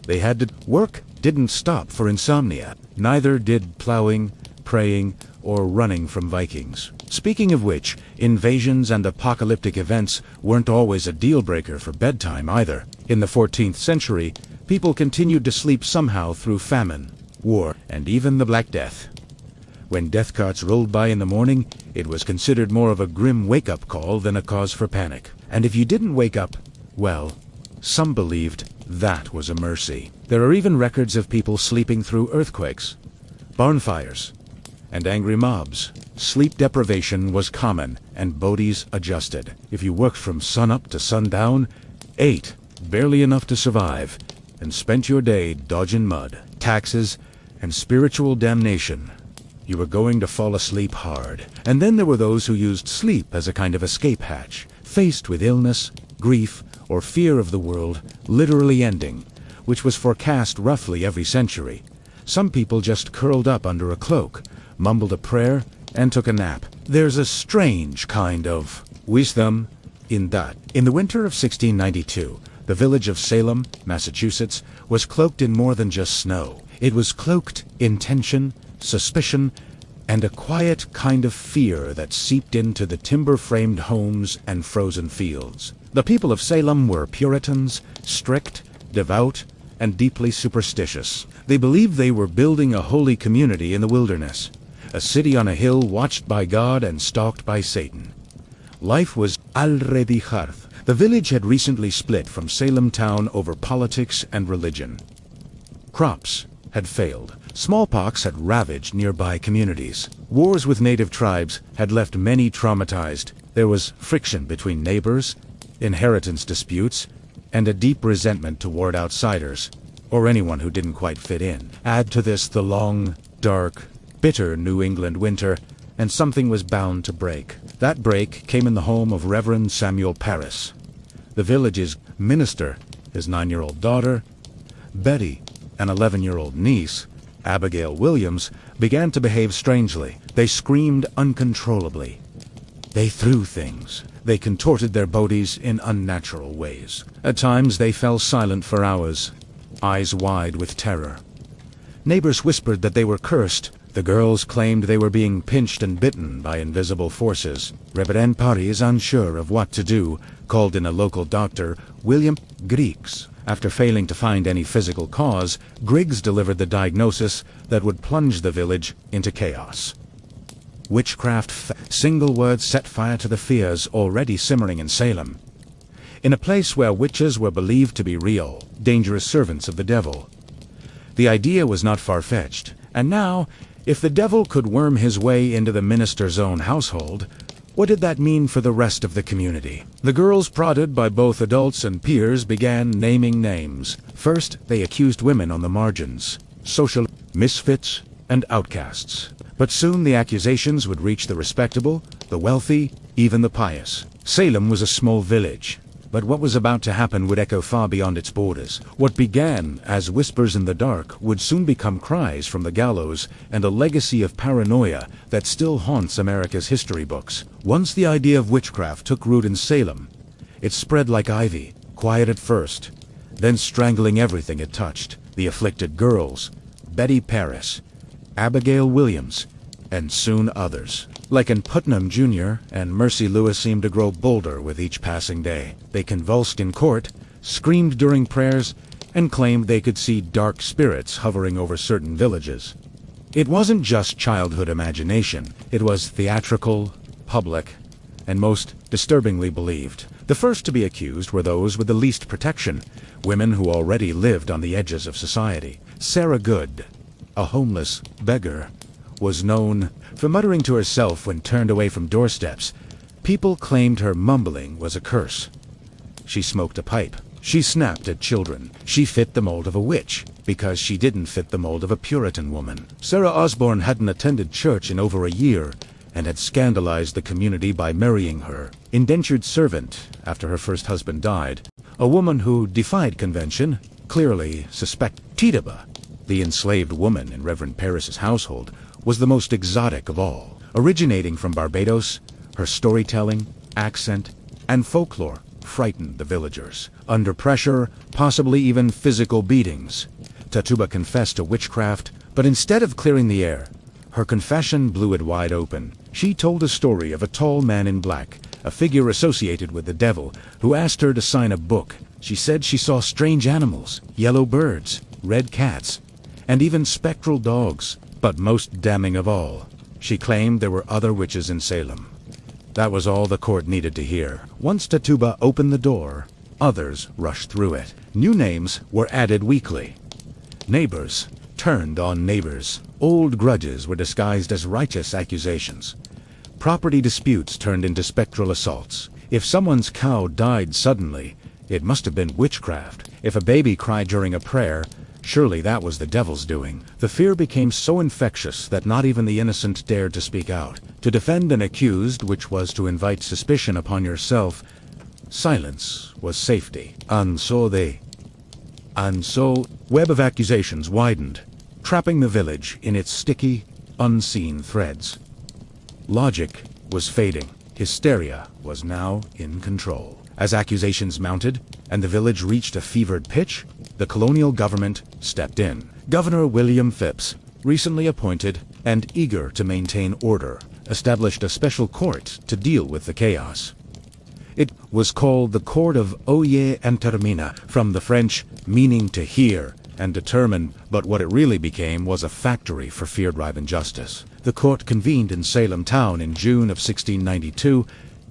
They had to work. Didn't stop for insomnia. Neither did plowing, praying, or running from Vikings. Speaking of which, invasions and apocalyptic events weren't always a deal-breaker for bedtime either. In the 14th century, people continued to sleep somehow through famine, war, and even the Black Death. When death carts rolled by in the morning, it was considered more of a grim wake-up call than a cause for panic. And if you didn't wake up, well, some believed that was a mercy. There are even records of people sleeping through earthquakes, barn fires, and angry mobs. Sleep deprivation was common, and bodies adjusted. If you worked from sunup to sundown, ate barely enough to survive, and spent your day dodging mud, taxes, and spiritual damnation, you were going to fall asleep hard. And then there were those who used sleep as a kind of escape hatch. Faced with illness, grief, or fear of the world literally ending, which was forecast roughly every century, some people just curled up under a cloak, mumbled a prayer, and took a nap. There's a strange kind of wisdom in that. In the winter of 1692, the village of Salem, Massachusetts, was cloaked in more than just snow. It was cloaked in tension, suspicion, and a quiet kind of fear that seeped into the timber-framed homes and frozen fields. The people of Salem were Puritans, strict, devout, and deeply superstitious. They believed they were building a holy community in the wilderness, a city on a hill watched by God and stalked by Satan. Life was already hard. The village had recently split from Salem town over politics and religion. Crops had failed. Smallpox had ravaged nearby communities. Wars with native tribes had left many traumatized. There was friction between neighbors, inheritance disputes, and a deep resentment toward outsiders, or anyone who didn't quite fit in. Add to this the long, dark, bitter New England winter, and something was bound to break. That break came in the home of Reverend Samuel Parris. The village's minister, his 9-year-old daughter, Betty, an 11-year-old niece, Abigail Williams, began to behave strangely. They screamed uncontrollably. They threw things. They contorted their bodies in unnatural ways. At times they fell silent for hours, eyes wide with terror. Neighbors whispered that they were cursed. The girls claimed they were being pinched and bitten by invisible forces. Reverend Parris, unsure of what to do, called in a local doctor, William Griggs. After failing to find any physical cause, Griggs delivered the diagnosis that would plunge the village into chaos. Witchcraft. Single word set fire to the fears already simmering in Salem. In a place where witches were believed to be real, dangerous servants of the devil. The idea was not far-fetched, and now, if the devil could worm his way into the minister's own household, what did that mean for the rest of the community? The girls, prodded by both adults and peers, began naming names. First, they accused women on the margins, social misfits, and outcasts. But soon the accusations would reach the respectable, the wealthy, even the pious. Salem was a small village, but what was about to happen would echo far beyond its borders. What began as whispers in the dark would soon become cries from the gallows and a legacy of paranoia that still haunts America's history books. Once the idea of witchcraft took root in Salem, it spread like ivy, quiet at first, then strangling everything it touched. The afflicted girls, Betty Parris, Abigail Williams, and soon others. Lycan Putnam Jr. and Mercy Lewis seemed to grow bolder with each passing day. They convulsed in court, screamed during prayers, and claimed they could see dark spirits hovering over certain villages. It wasn't just childhood imagination. It was theatrical, public, and most disturbingly believed. The first to be accused were those with the least protection, women who already lived on the edges of society. Sarah Good, a homeless beggar, was known for muttering to herself when turned away from doorsteps. People claimed her mumbling was a curse. She smoked a pipe. She snapped at children. She fit the mold of a witch, because she didn't fit the mold of a Puritan woman. Sarah Osborne hadn't attended church in over a year, and had scandalized the community by marrying her indentured servant after her first husband died. A woman who defied convention, clearly suspect Tituba, the enslaved woman in Reverend Parris's household, was the most exotic of all. Originating from Barbados, her storytelling, accent, and folklore frightened the villagers. Under pressure, possibly even physical beatings, Tituba confessed to witchcraft, but instead of clearing the air, her confession blew it wide open. She told a story of a tall man in black, a figure associated with the devil, who asked her to sign a book. She said she saw strange animals, yellow birds, red cats, and even spectral dogs. But most damning of all, she claimed there were other witches in Salem. That was all the court needed to hear. Once Tituba opened the door, others rushed through it. New names were added weekly. Neighbors turned on neighbors. Old grudges were disguised as righteous accusations. Property disputes turned into spectral assaults. If someone's cow died suddenly, it must have been witchcraft. If a baby cried during a prayer, surely that was the devil's doing. The fear became so infectious that not even the innocent dared to speak out. To defend an accused, which was to invite suspicion upon yourself, silence was safety. And so web of accusations widened, trapping the village in its sticky, unseen threads. Logic was fading. Hysteria was now in control. As accusations mounted, and the village reached a fevered pitch, the colonial government stepped in. Governor William Phipps, recently appointed and eager to maintain order, established a special court to deal with the chaos. It was called the Court of Oye and Termina, from the French meaning to hear and determine, but what it really became was a factory for feared rival justice. The court convened in Salem town in June of 1692,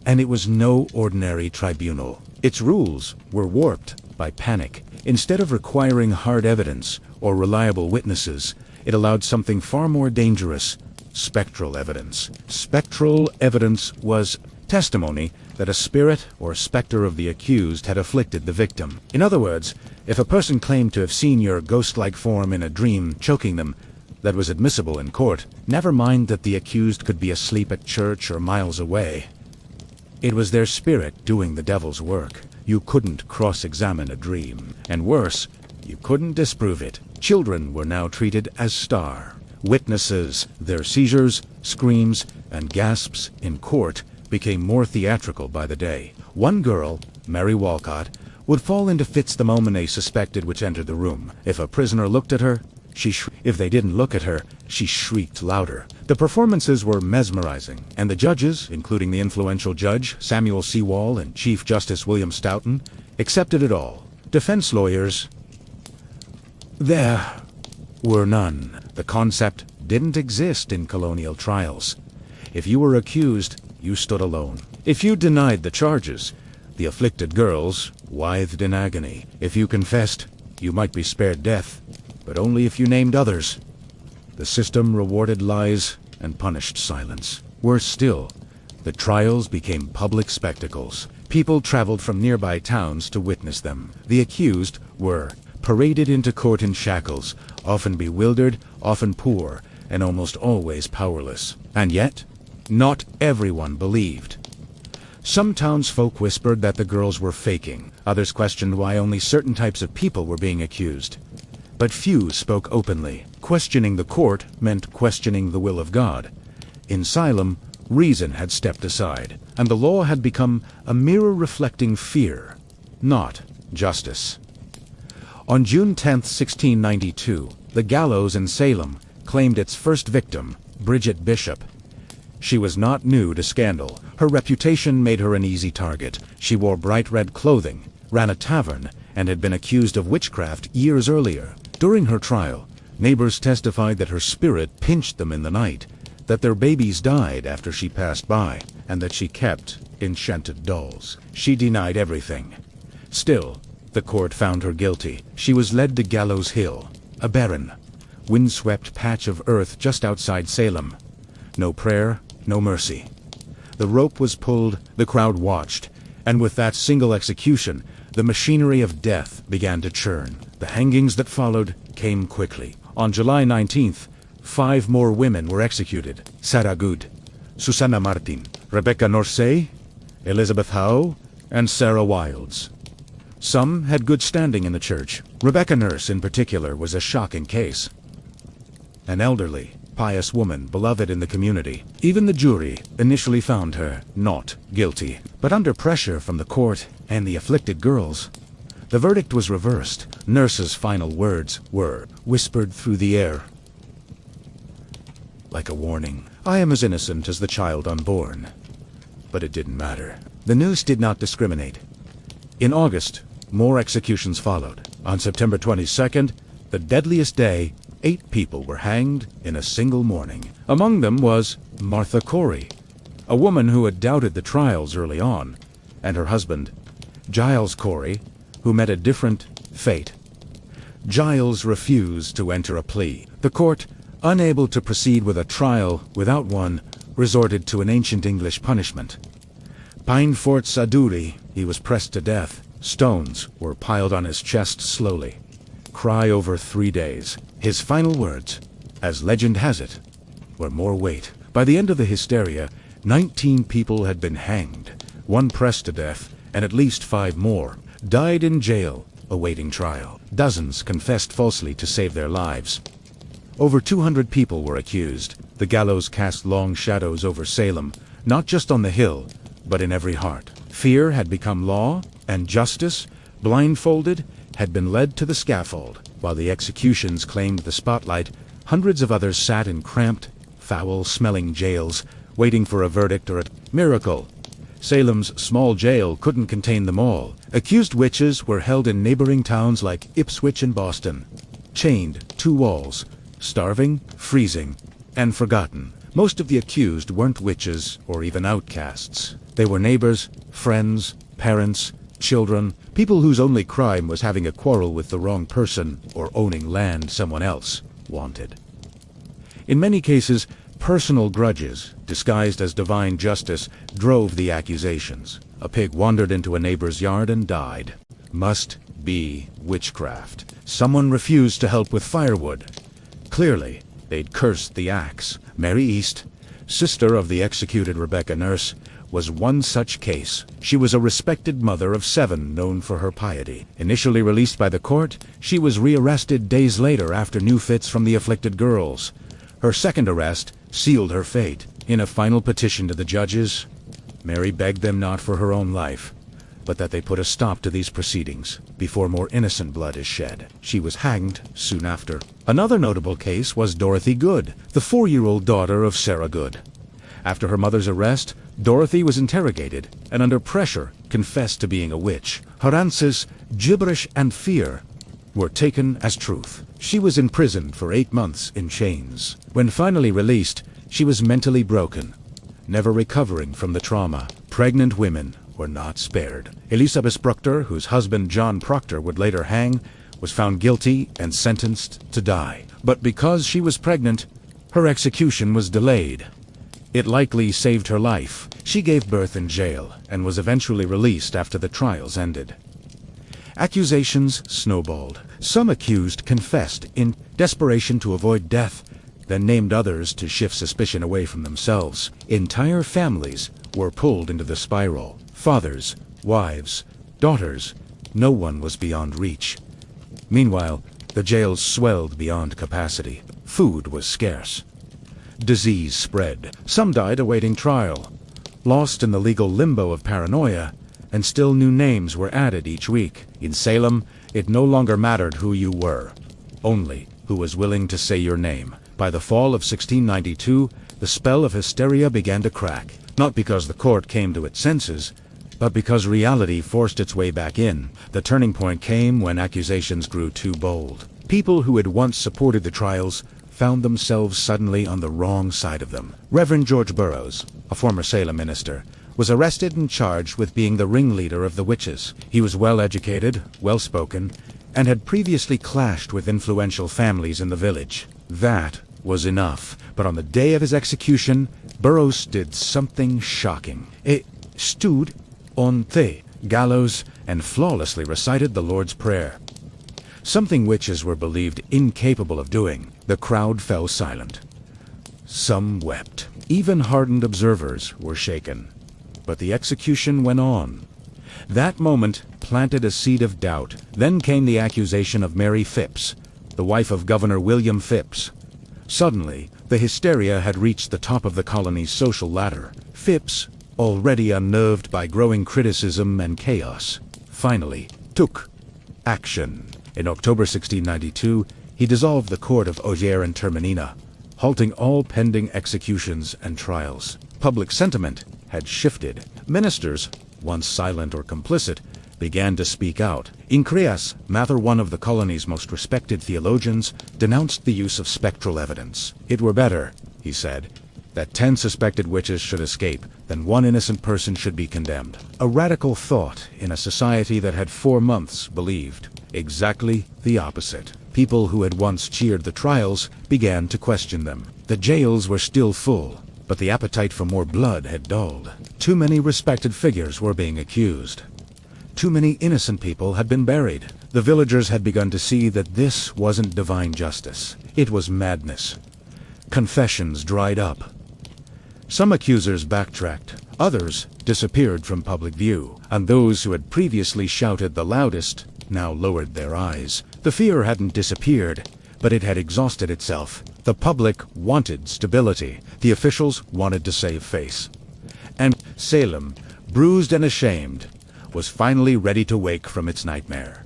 and it was no ordinary tribunal. Its rules were warped by panic. Instead of requiring hard evidence or reliable witnesses, it allowed something far more dangerous: spectral evidence. Spectral evidence was testimony that a spirit or specter of the accused had afflicted the victim. In other words, if a person claimed to have seen your ghost-like form in a dream choking them, that was admissible in court. Never mind that the accused could be asleep at church or miles away. It was their spirit doing the devil's work. You couldn't cross-examine a dream. And worse, you couldn't disprove it. Children were now treated as star witnesses. Their seizures, screams, and gasps in court became more theatrical by the day. One girl, Mary Walcott, would fall into fits the moment a suspected which entered the room. If a prisoner looked at her, if they didn't look at her, she shrieked louder. The performances were mesmerizing, and the judges, including the influential judge Samuel C. Wall and Chief Justice William Stoughton, accepted it all. Defense lawyers, there were none. The concept didn't exist in colonial trials. If you were accused, you stood alone. If you denied the charges, the afflicted girls writhed in agony. If you confessed, you might be spared death, but only if you named others. The system rewarded lies and punished silence. Worse still, the trials became public spectacles. People traveled from nearby towns to witness them. The accused were paraded into court in shackles, often bewildered, often poor, and almost always powerless. And yet, not everyone believed. Some townsfolk whispered that the girls were faking. Others questioned why only certain types of people were being accused. But few spoke openly. Questioning the court meant questioning the will of God. In Salem, reason had stepped aside, and the law had become a mirror reflecting fear, not justice. On June 10, 1692, the gallows in Salem claimed its first victim, Bridget Bishop. She was not new to scandal. Her reputation made her an easy target. She wore bright red clothing, ran a tavern, and had been accused of witchcraft years earlier. During her trial, neighbors testified that her spirit pinched them in the night, that their babies died after she passed by, and that she kept enchanted dolls. She denied everything. Still, the court found her guilty. She was led to Gallows Hill, a barren, windswept patch of earth just outside Salem. No prayer, no mercy. The rope was pulled, the crowd watched, and with that single execution, the machinery of death began to churn. The hangings that followed came quickly. On July 19th, 5 more women were executed. Sarah Good, Susanna Martin, Rebecca Norsay, Elizabeth Howe, and Sarah Wilds. Some had good standing in the church. Rebecca Nurse, in particular, was a shocking case. An elderly, pious woman beloved in the community. Even the jury initially found her not guilty. But under pressure from the court and the afflicted girls, the verdict was reversed. Nurse's final words were whispered through the air, like a warning. I am as innocent as the child unborn. But it didn't matter. The news did not discriminate. In August, more executions followed. On September 22nd, the deadliest day, 8 people were hanged in a single morning. Among them was Martha Corey, a woman who had doubted the trials early on, and her husband, Giles Corey, who met a different fate. Giles refused to enter a plea. The court, unable to proceed with a trial without one, resorted to an ancient English punishment. Pinefort Saduri, he was pressed to death. Stones were piled on his chest slowly. Cry over 3 days. His final words, as legend has it, were more weight. By the end of the hysteria, 19 people had been hanged, 1 pressed to death, and at least 5 more died in jail awaiting trial. Dozens confessed falsely to save their lives. Over 200 people were accused. The gallows cast long shadows over Salem, not just on the hill, but in every heart. Fear had become law, and justice, blindfolded, had been led to the scaffold. While the executions claimed the spotlight, hundreds of others sat in cramped, foul-smelling jails, waiting for a verdict or a miracle. Salem's small jail couldn't contain them all. Accused witches were held in neighboring towns like Ipswich and Boston, chained to walls, starving, freezing, and forgotten. Most of the accused weren't witches or even outcasts. They were neighbors, friends, parents, children, people whose only crime was having a quarrel with the wrong person or owning land someone else wanted. In many cases, personal grudges, disguised as divine justice, drove the accusations. A pig wandered into a neighbor's yard and died. Must be witchcraft. Someone refused to help with firewood. Clearly, they'd cursed the axe. Mary East, sister of the executed Rebecca Nurse, was one such case. She was a respected mother of 7 known for her piety. Initially released by the court, she was rearrested days later after new fits from the afflicted girls. Her second arrest sealed her fate. In a final petition to the judges, Mary begged them not for her own life, but that they put a stop to these proceedings before more innocent blood is shed. She was hanged soon after. Another notable case was Dorothy Good, the 4-year-old daughter of Sarah Good. After her mother's arrest, Dorothy was interrogated and under pressure confessed to being a witch. Her answers, gibberish and fear, were taken as truth. She was imprisoned for 8 months in chains. When finally released, she was mentally broken, never recovering from the trauma. Pregnant women were not spared. Elizabeth Proctor, whose husband John Proctor would later hang, was found guilty and sentenced to die. But because she was pregnant, her execution was delayed. It likely saved her life. She gave birth in jail and was eventually released after the trials ended. Accusations snowballed. Some accused confessed in desperation to avoid death, then named others to shift suspicion away from themselves. Entire families were pulled into the spiral. Fathers, wives, daughters, no one was beyond reach. Meanwhile, the jails swelled beyond capacity. Food was scarce. Disease spread. Some died awaiting trial, lost in the legal limbo of paranoia, and still new names were added each week. In Salem, it no longer mattered who you were, only who was willing to say your name. By the fall of 1692, the spell of hysteria began to crack, not because the court came to its senses, but because reality forced its way back in. The turning point came when accusations grew too bold. People who had once supported the trials found themselves suddenly on the wrong side of them. Reverend George Burroughs, a former Salem minister, was arrested and charged with being the ringleader of the witches. He was well-educated, well-spoken, and had previously clashed with influential families in the village. That was enough. But on the day of his execution, Burroughs did something shocking. He stood on the gallows and flawlessly recited the Lord's Prayer, something witches were believed incapable of doing. The crowd fell silent. Some wept. Even hardened observers were shaken. But the execution went on. That moment planted a seed of doubt. Then came the accusation of Mary Phipps, the wife of Governor William Phipps. Suddenly, the hysteria had reached the top of the colony's social ladder. Phipps, already unnerved by growing criticism and chaos, finally took action. In October 1692, he dissolved the court of Ogier and Terminina, halting all pending executions and trials. Public sentiment had shifted. Ministers, once silent or complicit, began to speak out. Increas, Mather, one of the colony's most respected theologians, denounced the use of spectral evidence. It were better, he said, that 10 suspected witches should escape than 1 innocent person should be condemned. A radical thought in a society that had 4 months believed exactly the opposite. People who had once cheered the trials began to question them. The jails were still full, but the appetite for more blood had dulled. Too many respected figures were being accused. Too many innocent people had been buried. The villagers had begun to see that this wasn't divine justice. It was madness. Confessions dried up. Some accusers backtracked. Others disappeared from public view. And those who had previously shouted the loudest now lowered their eyes. The fear hadn't disappeared, but it had exhausted itself. The public wanted stability. The officials wanted to save face. And Salem, bruised and ashamed, was finally ready to wake from its nightmare.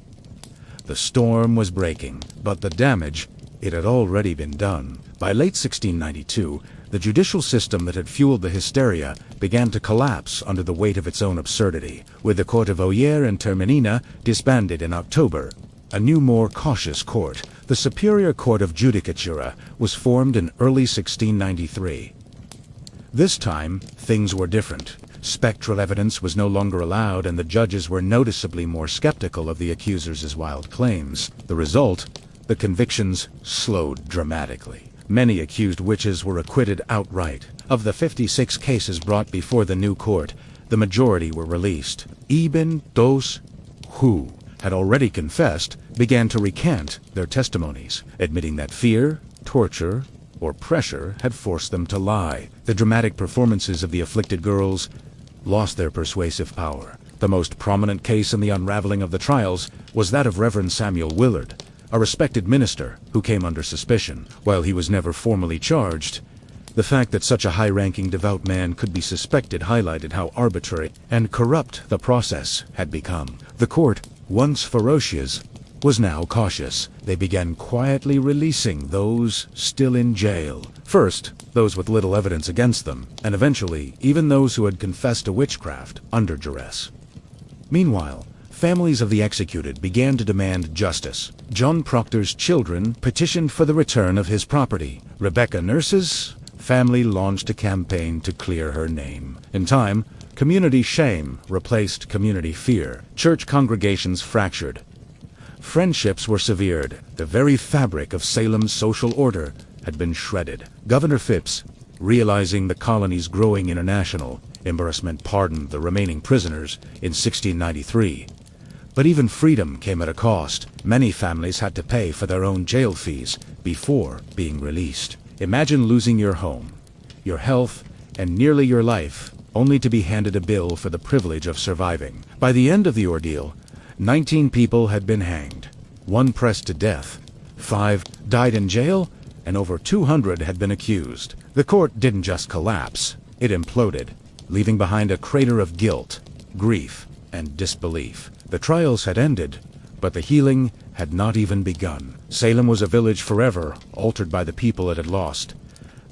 The storm was breaking, but the damage, it had already been done. By late 1692, the judicial system that had fueled the hysteria began to collapse under the weight of its own absurdity. With the court of Ogier and Terminina disbanded in October, a new, more cautious court, the Superior Court of Judicatura, was formed in early 1693. This time, things were different. Spectral evidence was no longer allowed, and the judges were noticeably more skeptical of the accusers' wild claims. The result? The convictions slowed dramatically. Many accused witches were acquitted outright. Of the 56 cases brought before the new court, the majority were released. Even those who had already confessed began to recant their testimonies, admitting that fear, torture, or pressure had forced them to lie. The dramatic performances of the afflicted girls lost their persuasive power. The most prominent case in the unraveling of the trials was that of Reverend Samuel Willard, a respected minister who came under suspicion. While he was never formally charged, the fact that such a high-ranking devout man could be suspected highlighted how arbitrary and corrupt the process had become. The court, once ferocious, was now cautious. They began quietly releasing those still in jail. First, those with little evidence against them, and eventually, even those who had confessed to witchcraft under duress. Meanwhile, families of the executed began to demand justice. John Proctor's children petitioned for the return of his property. Rebecca Nurse's family launched a campaign to clear her name. In time, community shame replaced community fear. Church congregations fractured. Friendships were severed. The very fabric of Salem's social order had been shredded. Governor Phipps, realizing the colony's growing international embarrassment, pardoned the remaining prisoners in 1693. But even freedom came at a cost. Many families had to pay for their own jail fees before being released. Imagine losing your home, your health, and nearly your life, only to be handed a bill for the privilege of surviving. By the end of the ordeal, 19 people had been hanged, 1 pressed to death, 5 died in jail, and over 200 had been accused. The court didn't just collapse, it imploded, leaving behind a crater of guilt, grief, and disbelief. The trials had ended, but the healing had not even begun. Salem was a village forever altered by the people it had lost,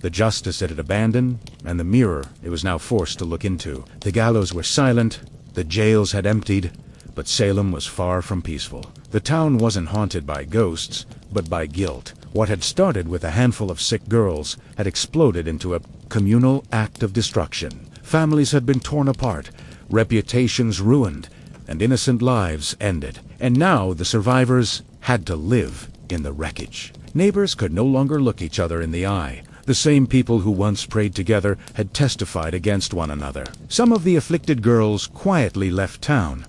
the justice it had abandoned, and the mirror it was now forced to look into. The gallows were silent, the jails had emptied, but Salem was far from peaceful. The town wasn't haunted by ghosts, but by guilt. What had started with a handful of sick girls had exploded into a communal act of destruction. Families had been torn apart, reputations ruined, and innocent lives ended. And now the survivors had to live in the wreckage. Neighbors could no longer look each other in the eye. The same people who once prayed together had testified against one another. Some of the afflicted girls quietly left town.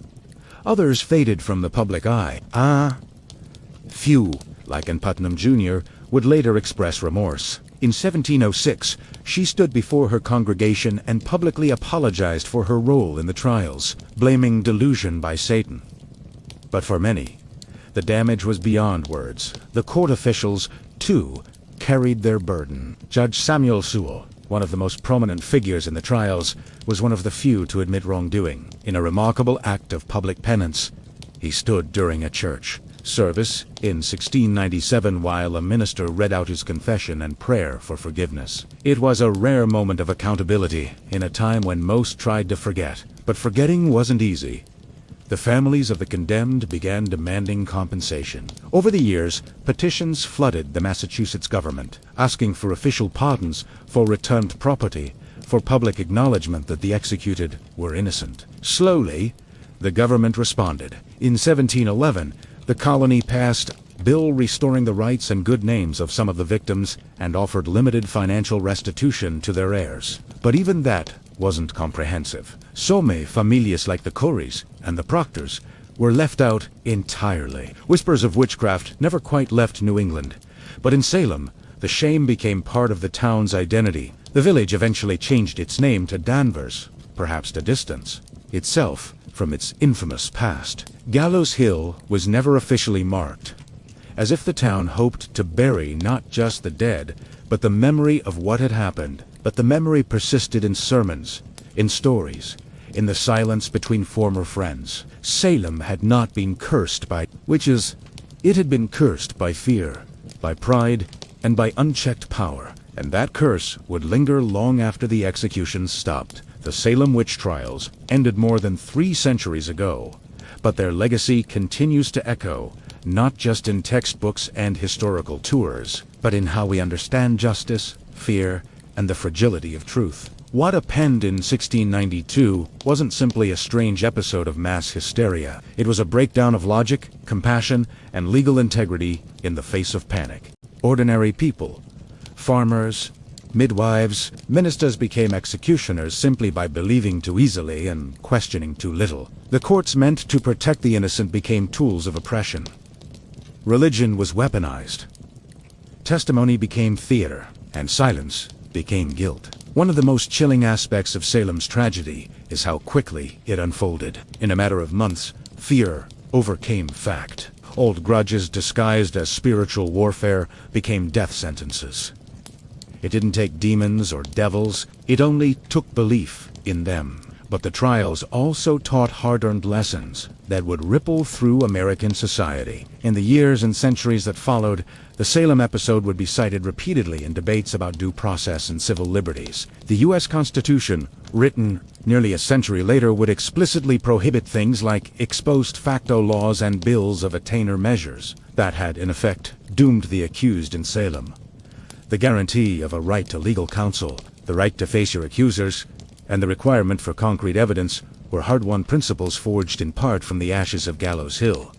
Others faded from the public eye. Few, like Ann Putnam Jr., would later express remorse. In 1706, she stood before her congregation and publicly apologized for her role in the trials, blaming delusion by Satan. But for many, the damage was beyond words. The court officials, too, carried their burden. Judge Samuel Sewell, one of the most prominent figures in the trials, was one of the few to admit wrongdoing. In a remarkable act of public penance, he stood during a church service in 1697 while a minister read out his confession and prayer for forgiveness. It was a rare moment of accountability in a time when most tried to forget. But forgetting wasn't easy. The families of the condemned began demanding compensation. Over the years, petitions flooded the Massachusetts government, asking for official pardons for returned property, for public acknowledgement that the executed were innocent. Slowly, the government responded. In 1711, the colony passed a bill restoring the rights and good names of some of the victims and offered limited financial restitution to their heirs. But even that wasn't comprehensive. Some familias like the Coreys and the Proctors were left out entirely. Whispers of witchcraft never quite left New England. But in Salem, the shame became part of the town's identity. The village eventually changed its name to Danvers, perhaps to distance itself from its infamous past. Gallows Hill was never officially marked, as if the town hoped to bury not just the dead, but the memory of what had happened. But the memory persisted in sermons, in stories, in the silence between former friends. Salem had not been cursed by witches. It had been cursed by fear, by pride, and by unchecked power. And that curse would linger long after the executions stopped. The Salem witch trials ended more than 3 centuries ago, but their legacy continues to echo, not just in textbooks and historical tours, but in how we understand justice, fear, and the fragility of truth. What happened in 1692 wasn't simply a strange episode of mass hysteria. It was a breakdown of logic, compassion, and legal integrity in the face of panic. Ordinary people, farmers, midwives, ministers became executioners simply by believing too easily and questioning too little. The courts meant to protect the innocent became tools of oppression. Religion was weaponized. Testimony became theater, and silence became guilt. One of the most chilling aspects of Salem's tragedy is how quickly it unfolded. In a matter of months, fear overcame fact. Old grudges disguised as spiritual warfare became death sentences. It didn't take demons or devils, it only took belief in them. But the trials also taught hard-earned lessons that would ripple through American society. In the years and centuries that followed, the Salem episode would be cited repeatedly in debates about due process and civil liberties. The U.S. Constitution, written nearly a century later, would explicitly prohibit things like ex post facto laws and bills of attainder measures that had, in effect, doomed the accused in Salem. The guarantee of a right to legal counsel, the right to face your accusers, and the requirement for concrete evidence were hard-won principles forged in part from the ashes of Gallows Hill.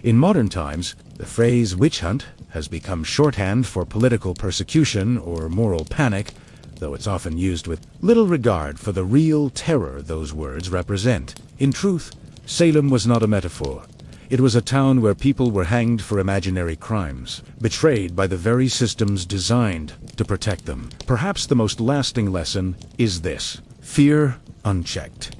In modern times, the phrase witch hunt has become shorthand for political persecution or moral panic, though it's often used with little regard for the real terror those words represent. In truth, Salem was not a metaphor. It was a town where people were hanged for imaginary crimes, betrayed by the very systems designed to protect them. Perhaps the most lasting lesson is this: fear, unchecked,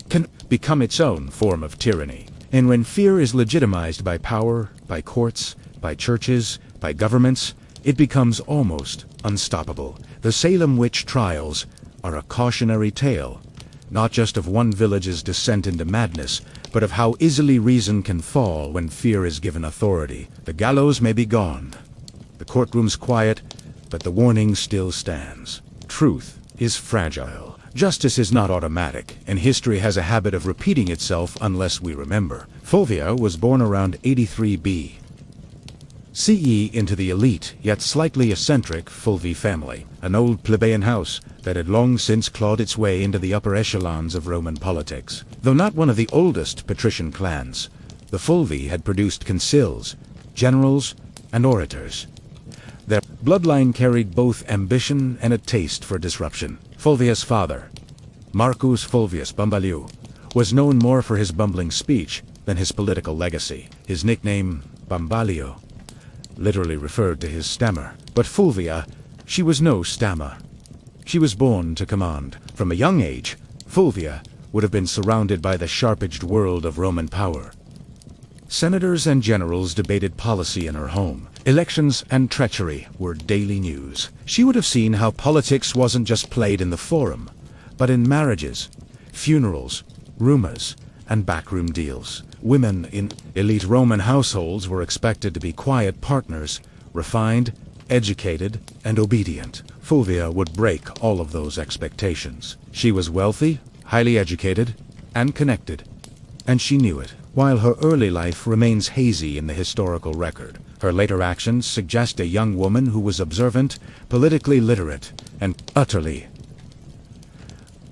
can become its own form of tyranny. And when fear is legitimized by power, by courts, by churches, by governments, it becomes almost unstoppable. The Salem witch trials are a cautionary tale, not just of one village's descent into madness, but of how easily reason can fall when fear is given authority. The gallows may be gone, the courtroom's quiet, but the warning still stands. Truth is fragile. Justice is not automatic, and history has a habit of repeating itself unless we remember. Fulvia was born around 83 BCE into the elite, yet slightly eccentric Fulvi family, an old plebeian house that had long since clawed its way into the upper echelons of Roman politics. Though not one of the oldest patrician clans, the Fulvi had produced consuls, generals, and orators. Their bloodline carried both ambition and a taste for disruption. Fulvia's father, Marcus Fulvius Bambaliu, was known more for his bumbling speech than his political legacy. His nickname, Bambalio, literally referred to his stammer. But Fulvia, she was no stammer. She was born to command. From a young age, Fulvia would have been surrounded by the sharp-edged world of Roman power. Senators and generals debated policy in her home. Elections and treachery were daily news. She would have seen how politics wasn't just played in the forum, but in marriages, funerals, rumors, and backroom deals. Women in elite Roman households were expected to be quiet partners, refined, educated, and obedient. Fulvia would break all of those expectations. She was wealthy, highly educated, and connected, and she knew it. While her early life remains hazy in the historical record, her later actions suggest a young woman who was observant, politically literate, and utterly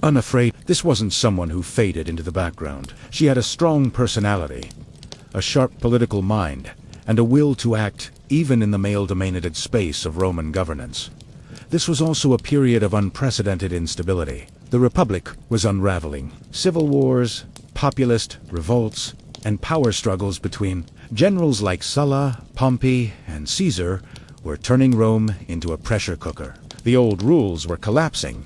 unafraid. This wasn't someone who faded into the background. She had a strong personality, a sharp political mind, and a will to act even in the male-dominated space of Roman governance. This was also a period of unprecedented instability. The Republic was unraveling. Civil wars, populist revolts, and power struggles between generals like Sulla, Pompey, and Caesar were turning Rome into a pressure cooker. The old rules were collapsing,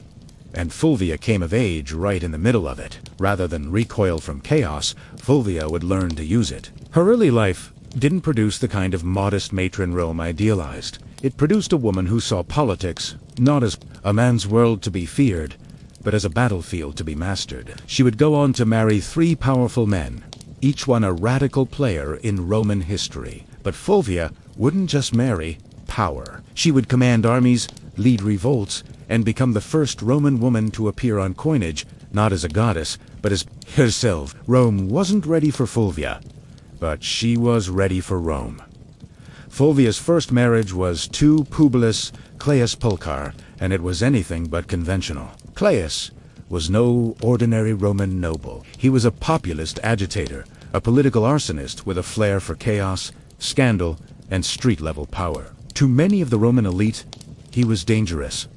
and Fulvia came of age right in the middle of it. Rather than recoil from chaos, Fulvia would learn to use it. Her early life didn't produce the kind of modest matron Rome idealized. It produced a woman who saw politics not as a man's world to be feared, but as a battlefield to be mastered. She would go on to marry 3 powerful men, each one a radical player in Roman history. But Fulvia wouldn't just marry power. She would command armies, lead revolts, and become the first Roman woman to appear on coinage, not as a goddess, but as herself. Rome wasn't ready for Fulvia, but she was ready for Rome. Fulvia's first marriage was to Publius Claius Pulchar, and it was anything but conventional. Claius was no ordinary Roman noble. He was a populist agitator, a political arsonist with a flair for chaos, scandal, and street-level power. To many of the Roman elite, he was dangerous.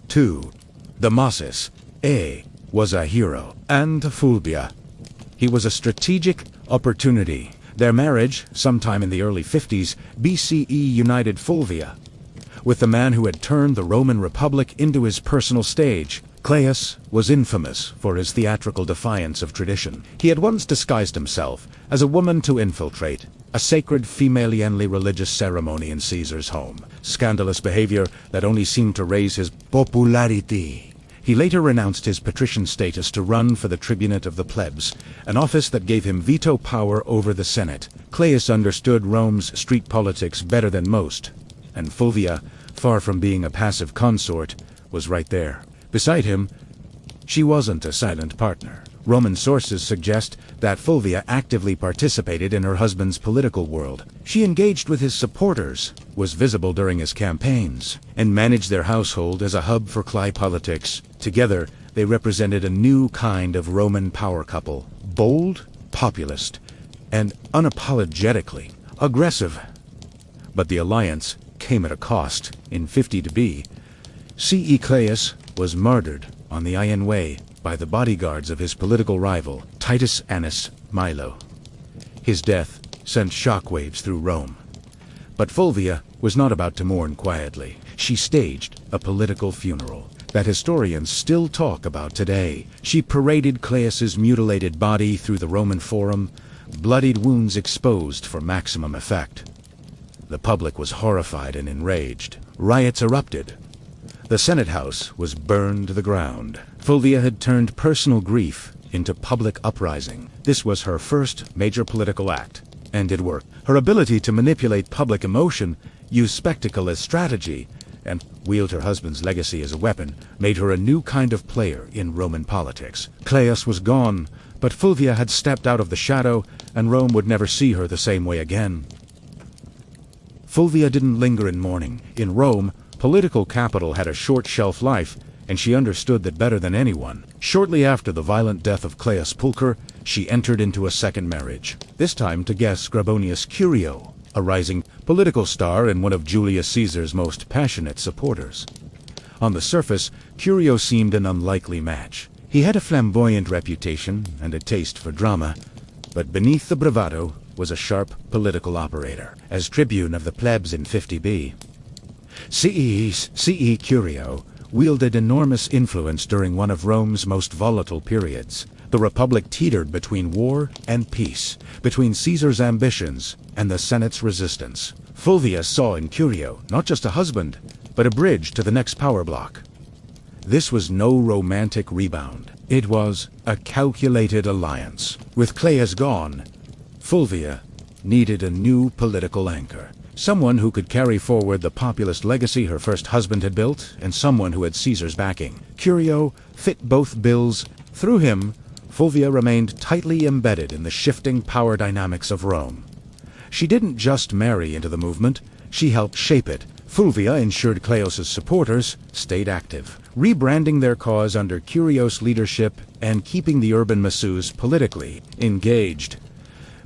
To the masses, was a hero. And to Fulvia, he was a strategic opportunity. Their marriage, sometime in the early 50s BCE, united Fulvia with the man who had turned the Roman Republic into his personal stage. Caius was infamous for his theatrical defiance of tradition. He had once disguised himself as a woman to infiltrate a sacred female-only religious ceremony in Caesar's home. Scandalous behavior that only seemed to raise his popularity. He later renounced his patrician status to run for the tribunate of the plebs, an office that gave him veto power over the Senate. Caius understood Rome's street politics better than most, and Fulvia, far from being a passive consort, was right there. Beside him, she wasn't a silent partner. Roman sources suggest that Fulvia actively participated in her husband's political world. She engaged with his supporters, was visible during his campaigns, and managed their household as a hub for clique politics. Together, they represented a new kind of Roman power couple. Bold, populist, and unapologetically aggressive. But the alliance came at a cost. In 50 B. C.E. Caius was martyred on the Iron Way by the bodyguards of his political rival, Titus Annius Milo. His death sent shockwaves through Rome. But Fulvia was not about to mourn quietly. She staged a political funeral that historians still talk about today. She paraded Caius's mutilated body through the Roman Forum, bloodied wounds exposed for maximum effect. The public was horrified and enraged. Riots erupted. The Senate House was burned to the ground. Fulvia had turned personal grief into public uprising. This was her first major political act, and it worked. Her ability to manipulate public emotion, use spectacle as strategy, and wield her husband's legacy as a weapon made her a new kind of player in Roman politics. Caius was gone, but Fulvia had stepped out of the shadow, and Rome would never see her the same way again. Fulvia didn't linger in mourning. In Rome, political capital had a short shelf life, and she understood that better than anyone. Shortly after the violent death of Caius Pulcher, she entered into a second marriage, this time to guest Scribonius Curio, a rising political star and one of Julius Caesar's most passionate supporters. On the surface, Curio seemed an unlikely match. He had a flamboyant reputation and a taste for drama, but beneath the bravado was a sharp political operator. As tribune of the plebs in 50 B. C.E. Curio wielded enormous influence during one of Rome's most volatile periods. The Republic teetered between war and peace, between Caesar's ambitions and the Senate's resistance. Fulvia saw in Curio not just a husband, but a bridge to the next power block. This was no romantic rebound. It was a calculated alliance. With Caius gone, Fulvia needed a new political anchor. Someone who could carry forward the populist legacy her first husband had built, and someone who had Caesar's backing. Curio fit both bills. Through him, Fulvia remained tightly embedded in the shifting power dynamics of Rome. She didn't just marry into the movement, she helped shape it. Fulvia ensured Caius's supporters stayed active, rebranding their cause under Curio's leadership and keeping the urban masses politically engaged.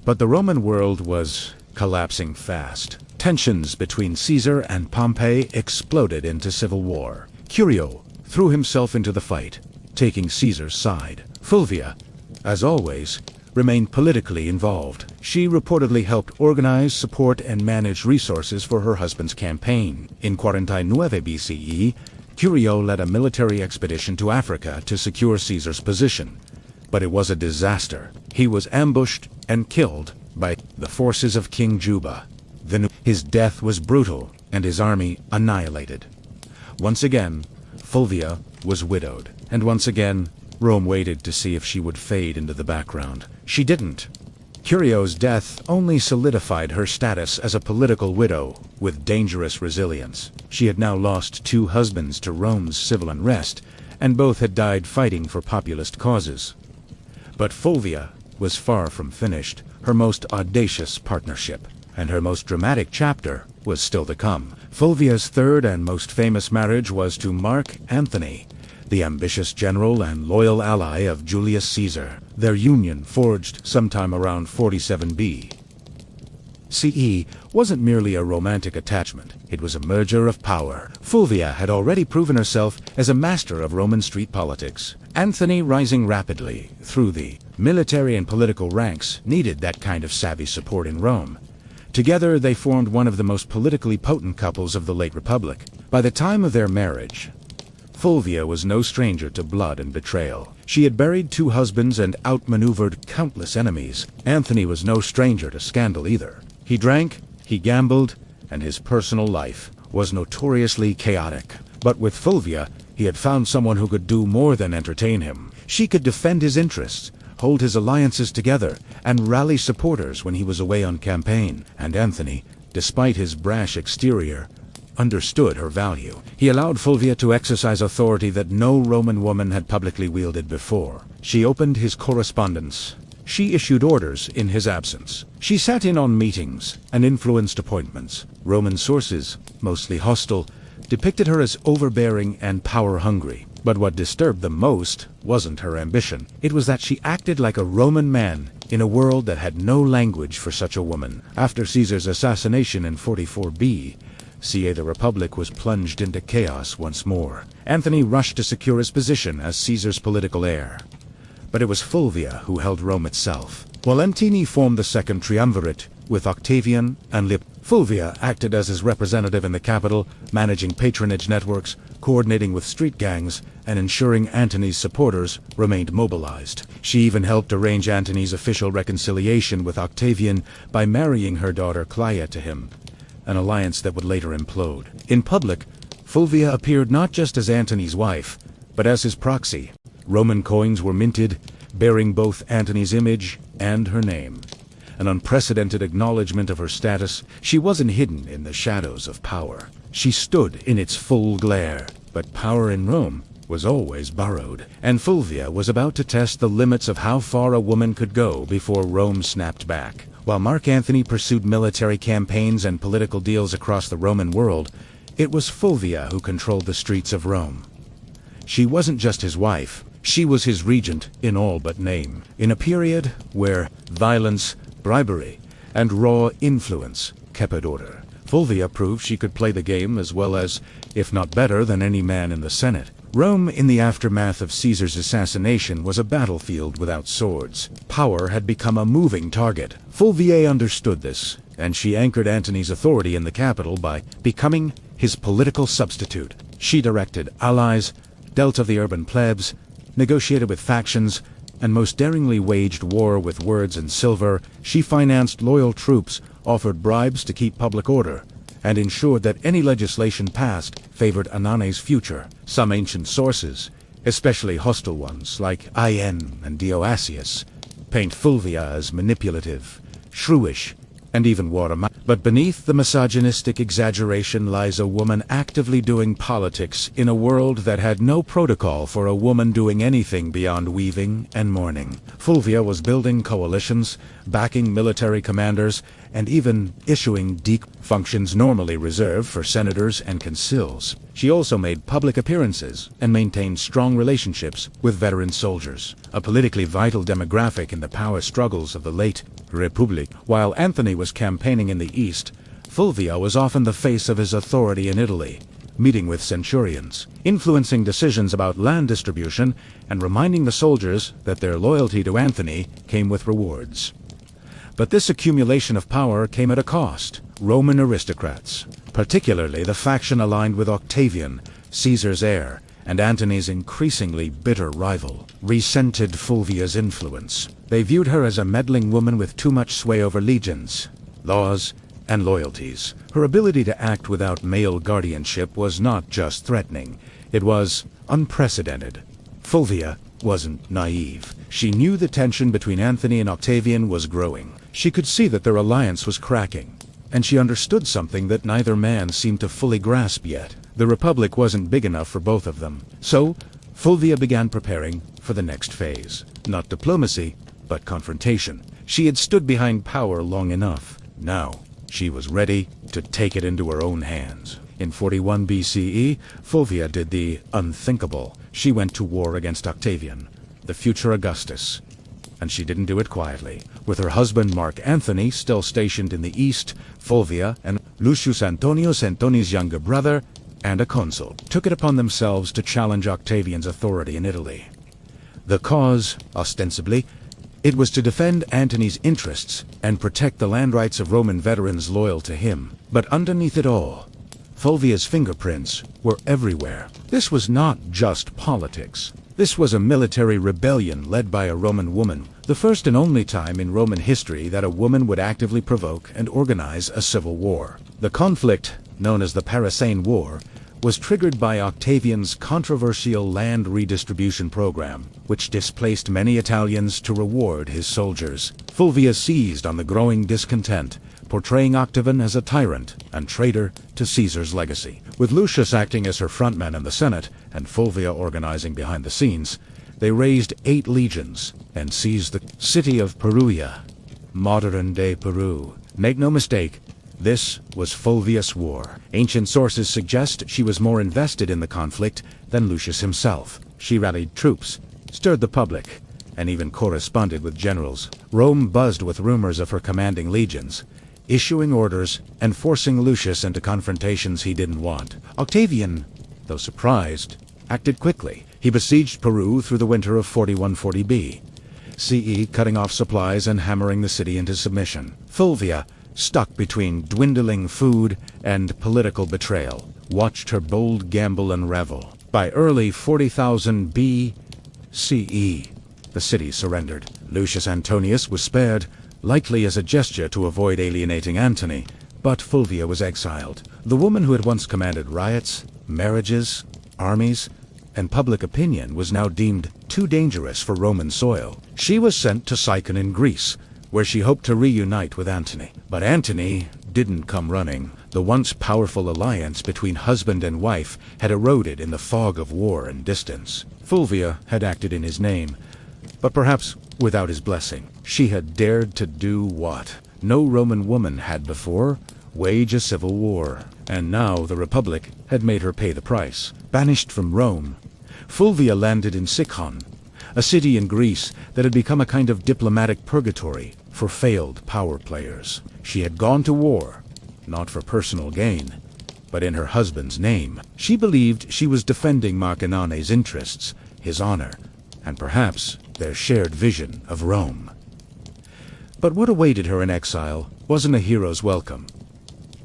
But the Roman world was collapsing fast. Tensions between Caesar and Pompey exploded into civil war. Curio threw himself into the fight, taking Caesar's side. Fulvia, as always, remained politically involved. She reportedly helped organize, support, and manage resources for her husband's campaign. In 49 BCE, Curio led a military expedition to Africa to secure Caesar's position. But it was a disaster. He was ambushed and killed by the forces of King Juba. His death was brutal, and his army annihilated. Once again, Fulvia was widowed, and once again, Rome waited to see if she would fade into the background. She didn't. Curio's death only solidified her status as a political widow with dangerous resilience. She had now lost 2 husbands to Rome's civil unrest, and both had died fighting for populist causes. But Fulvia was far from finished. Her most audacious partnership and her most dramatic chapter was still to come. Fulvia's third and most famous marriage was to Mark Antony, the ambitious general and loyal ally of Julius Caesar. Their union, forged sometime around 47 CE, wasn't merely a romantic attachment. It was a merger of power. Fulvia had already proven herself as a master of Roman street politics. Antony, rising rapidly through the military and political ranks, needed that kind of savvy support in Rome. Together they formed one of the most politically potent couples of the late Republic. By the time of their marriage, Fulvia was no stranger to blood and betrayal. She had buried 2 husbands and outmaneuvered countless enemies. Anthony was no stranger to scandal either. He drank, he gambled, and his personal life was notoriously chaotic. But with Fulvia, he had found someone who could do more than entertain him. She could defend his interests, hold his alliances together, and rally supporters when he was away on campaign. And Anthony, despite his brash exterior, understood her value. He allowed Fulvia to exercise authority that no Roman woman had publicly wielded before. She opened his correspondence. She issued orders in his absence. She sat in on meetings and influenced appointments. Roman sources, mostly hostile, depicted her as overbearing and power-hungry. But what disturbed them most wasn't her ambition. It was that she acted like a Roman man in a world that had no language for such a woman. After Caesar's assassination in 44 BC, the Republic was plunged into chaos once more. Anthony rushed to secure his position as Caesar's political heir. But it was Fulvia who held Rome itself. Valentini formed the Second Triumvirate with Octavian and Fulvia acted as his representative in the capital, managing patronage networks, coordinating with street gangs, and ensuring Antony's supporters remained mobilized. She even helped arrange Antony's official reconciliation with Octavian by marrying her daughter Clia to him, an alliance that would later implode. In public, Fulvia appeared not just as Antony's wife, but as his proxy. Roman coins were minted, bearing both Antony's image and her name. An unprecedented acknowledgement of her status. She wasn't hidden in the shadows of power. She stood in its full glare. But power in Rome was always borrowed, and Fulvia was about to test the limits of how far a woman could go before Rome snapped back. While Mark Antony pursued military campaigns and political deals across the Roman world, it was Fulvia who controlled the streets of Rome. She wasn't just his wife, she was his regent in all but name. In a period where violence, bribery, and raw influence kept order, Fulvia proved she could play the game as well as, if not better than any man in the Senate. Rome, in the aftermath of Caesar's assassination, was a battlefield without swords. Power had become a moving target. Fulvia understood this, and she anchored Antony's authority in the capital by becoming his political substitute. She directed allies, dealt with the urban plebs, negotiated with factions, and most daringly waged war with words and silver. She financed loyal troops, offered bribes to keep public order, and ensured that any legislation passed favored Anane's future. Some ancient sources, especially hostile ones like IN and Dioasius, paint Fulvia as manipulative, shrewish, and even watertight. But beneath the misogynistic exaggeration lies a woman actively doing politics in a world that had no protocol for a woman doing anything beyond weaving and mourning. Fulvia was building coalitions, backing military commanders, and even issuing functions normally reserved for senators and consuls. She also made public appearances and maintained strong relationships with veteran soldiers, a politically vital demographic in the power struggles of the late Republic. While Antony was campaigning in the east, Fulvia was often the face of his authority in Italy, meeting with centurions, influencing decisions about land distribution, and reminding the soldiers that their loyalty to Antony came with rewards. But this accumulation of power came at a cost. Roman aristocrats, particularly the faction aligned with Octavian, Caesar's heir, and Antony's increasingly bitter rival, resented Fulvia's influence. They viewed her as a meddling woman with too much sway over legions, laws, and loyalties. Her ability to act without male guardianship was not just threatening, it was unprecedented. Fulvia wasn't naive. She knew the tension between Antony and Octavian was growing. She could see that their alliance was cracking, and she understood something that neither man seemed to fully grasp yet. The Republic wasn't big enough for both of them. So, Fulvia began preparing for the next phase. Not diplomacy, but confrontation. She had stood behind power long enough. Now, she was ready to take it into her own hands. In 41 BCE, Fulvia did the unthinkable. She went to war against Octavian, the future Augustus. And she didn't do it quietly. With her husband Mark Antony still stationed in the east, Fulvia and Lucius Antonius, Antony's younger brother, and a consul, took it upon themselves to challenge Octavian's authority in Italy. The cause, ostensibly, It was to defend Antony's interests and protect the land rights of Roman veterans loyal to him. But underneath it all, Fulvia's fingerprints were everywhere. This was not just politics. This was a military rebellion led by a Roman woman, the first and only time in Roman history that a woman would actively provoke and organize a civil war. The conflict, known as the Parisian War, was triggered by Octavian's controversial land redistribution program, which displaced many Italians to reward his soldiers. Fulvia seized on the growing discontent, portraying Octavian as a tyrant and traitor to Caesar's legacy. With Lucius acting as her frontman in the Senate and Fulvia organizing behind the scenes, they raised 8 legions and seized the city of Perugia, modern-day Peru. Make no mistake, this was Fulvia's war. Ancient sources suggest she was more invested in the conflict than Lucius himself. She rallied troops, stirred the public, and even corresponded with generals. Rome buzzed with rumors of her commanding legions, issuing orders and forcing Lucius into confrontations he didn't want. Octavian, though surprised, acted quickly. He besieged Peru through the winter of 41–40 CE, cutting off supplies and hammering the city into submission. Fulvia, stuck between dwindling food and political betrayal, watched her bold gamble unravel. By early 40,000 BCE, the city surrendered. Lucius Antonius was spared, likely as a gesture to avoid alienating Antony, but Fulvia was exiled. The woman who had once commanded riots, marriages, armies, and public opinion was now deemed too dangerous for Roman soil. She was sent to Sicyon in Greece, where she hoped to reunite with Antony. But Antony didn't come running. The once powerful alliance between husband and wife had eroded in the fog of war and distance. Fulvia had acted in his name, but perhaps without his blessing. She had dared to do what no Roman woman had before: wage a civil war. And now the Republic had made her pay the price. Banished from Rome, Fulvia landed in Sicyon, a city in Greece that had become a kind of diplomatic purgatory for failed power players. She had gone to war, not for personal gain, but in her husband's name. She believed she was defending Marcinane's interests, his honor, and perhaps their shared vision of Rome. But what awaited her in exile wasn't a hero's welcome.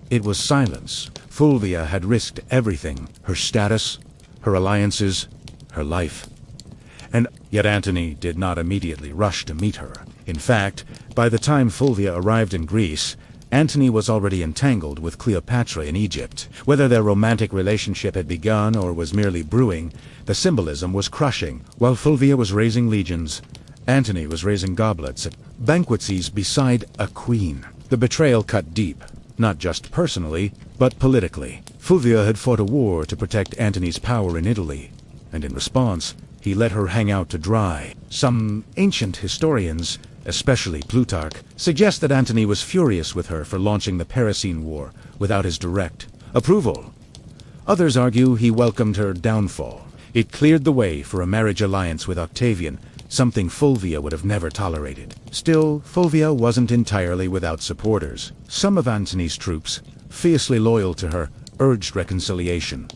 It was silence. Fulvia had risked everything: her status, her alliances, her life. And yet Antony did not immediately rush to meet her. In fact, by the time Fulvia arrived in Greece, Antony was already entangled with Cleopatra in Egypt. Whether their romantic relationship had begun or was merely brewing, the symbolism was crushing. While Fulvia was raising legions, Antony was raising goblets at banquetes beside a queen. The betrayal cut deep, not just personally, but politically. Fulvia had fought a war to protect Antony's power in Italy, and in response, he let her hang out to dry. Some ancient historians, especially Plutarch, suggest that Antony was furious with her for launching the Parisian War without his direct approval. Others argue he welcomed her downfall. It cleared the way for a marriage alliance with Octavian, something Fulvia would have never tolerated. Still, Fulvia wasn't entirely without supporters. Some of Antony's troops, fiercely loyal to her, urged reconciliation.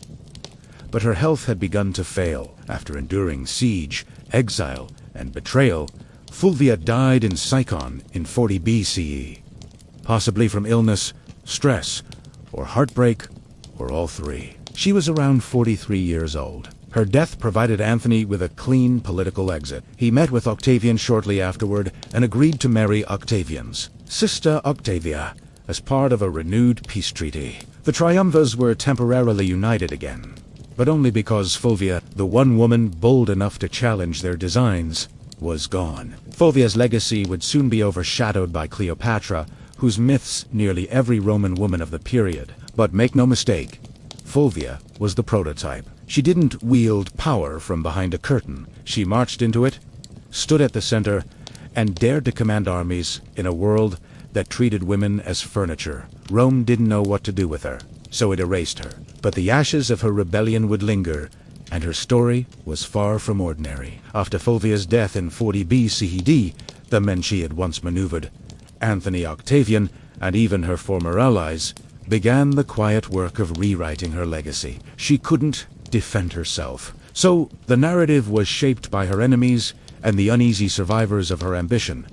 But her health had begun to fail. After enduring siege, exile, and betrayal, Fulvia died in Sicyon in 40 BCE, possibly from illness, stress, or heartbreak, or all three. She was around 43 years old. Her death provided Antony with a clean political exit. He met with Octavian shortly afterward and agreed to marry Octavian's sister Octavia as part of a renewed peace treaty. The triumvirs were temporarily united again, but only because Fulvia, the one woman bold enough to challenge their designs, was gone. Fulvia's legacy would soon be overshadowed by Cleopatra, whose myths nearly every Roman woman of the period. But make no mistake, Fulvia was the prototype. She didn't wield power from behind a curtain. She marched into it, stood at the center, and dared to command armies in a world that treated women as furniture. Rome didn't know what to do with her, so it erased her. But the ashes of her rebellion would linger, and her story was far from ordinary. After Fulvia's death in 40 BCE, the men she had once maneuvered, Antony, Octavian, and even her former allies, began the quiet work of rewriting her legacy. She couldn't defend herself, so the narrative was shaped by her enemies and the uneasy survivors of her ambition.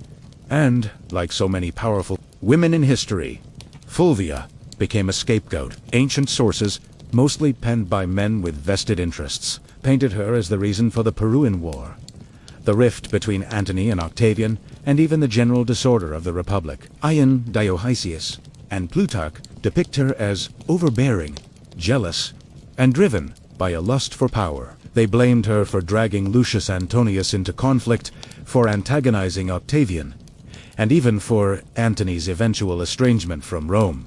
And, like so many powerful women in history, Fulvia became a scapegoat. Ancient sources, mostly penned by men with vested interests, painted her as the reason for the Peruvian War, the rift between Antony and Octavian, and even the general disorder of the Republic. Ion Diohesius and Plutarch depict her as overbearing, jealous, and driven by a lust for power. They blamed her for dragging Lucius Antonius into conflict, for antagonizing Octavian, and even for Antony's eventual estrangement from Rome.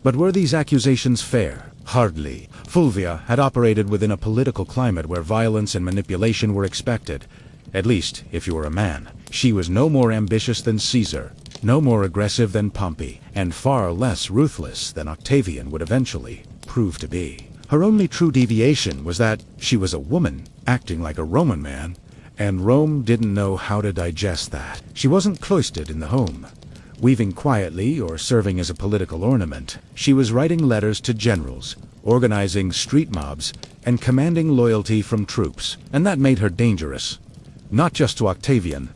But were these accusations fair? Hardly. Fulvia had operated within a political climate where violence and manipulation were expected, at least if you were a man. She was no more ambitious than Caesar, no more aggressive than Pompey, and far less ruthless than Octavian would eventually prove to be. Her only true deviation was that she was a woman acting like a Roman man, and Rome didn't know how to digest that. She wasn't cloistered in the home, weaving quietly or serving as a political ornament. She was writing letters to generals, organizing street mobs, and commanding loyalty from troops, and that made her dangerous, not just to Octavian,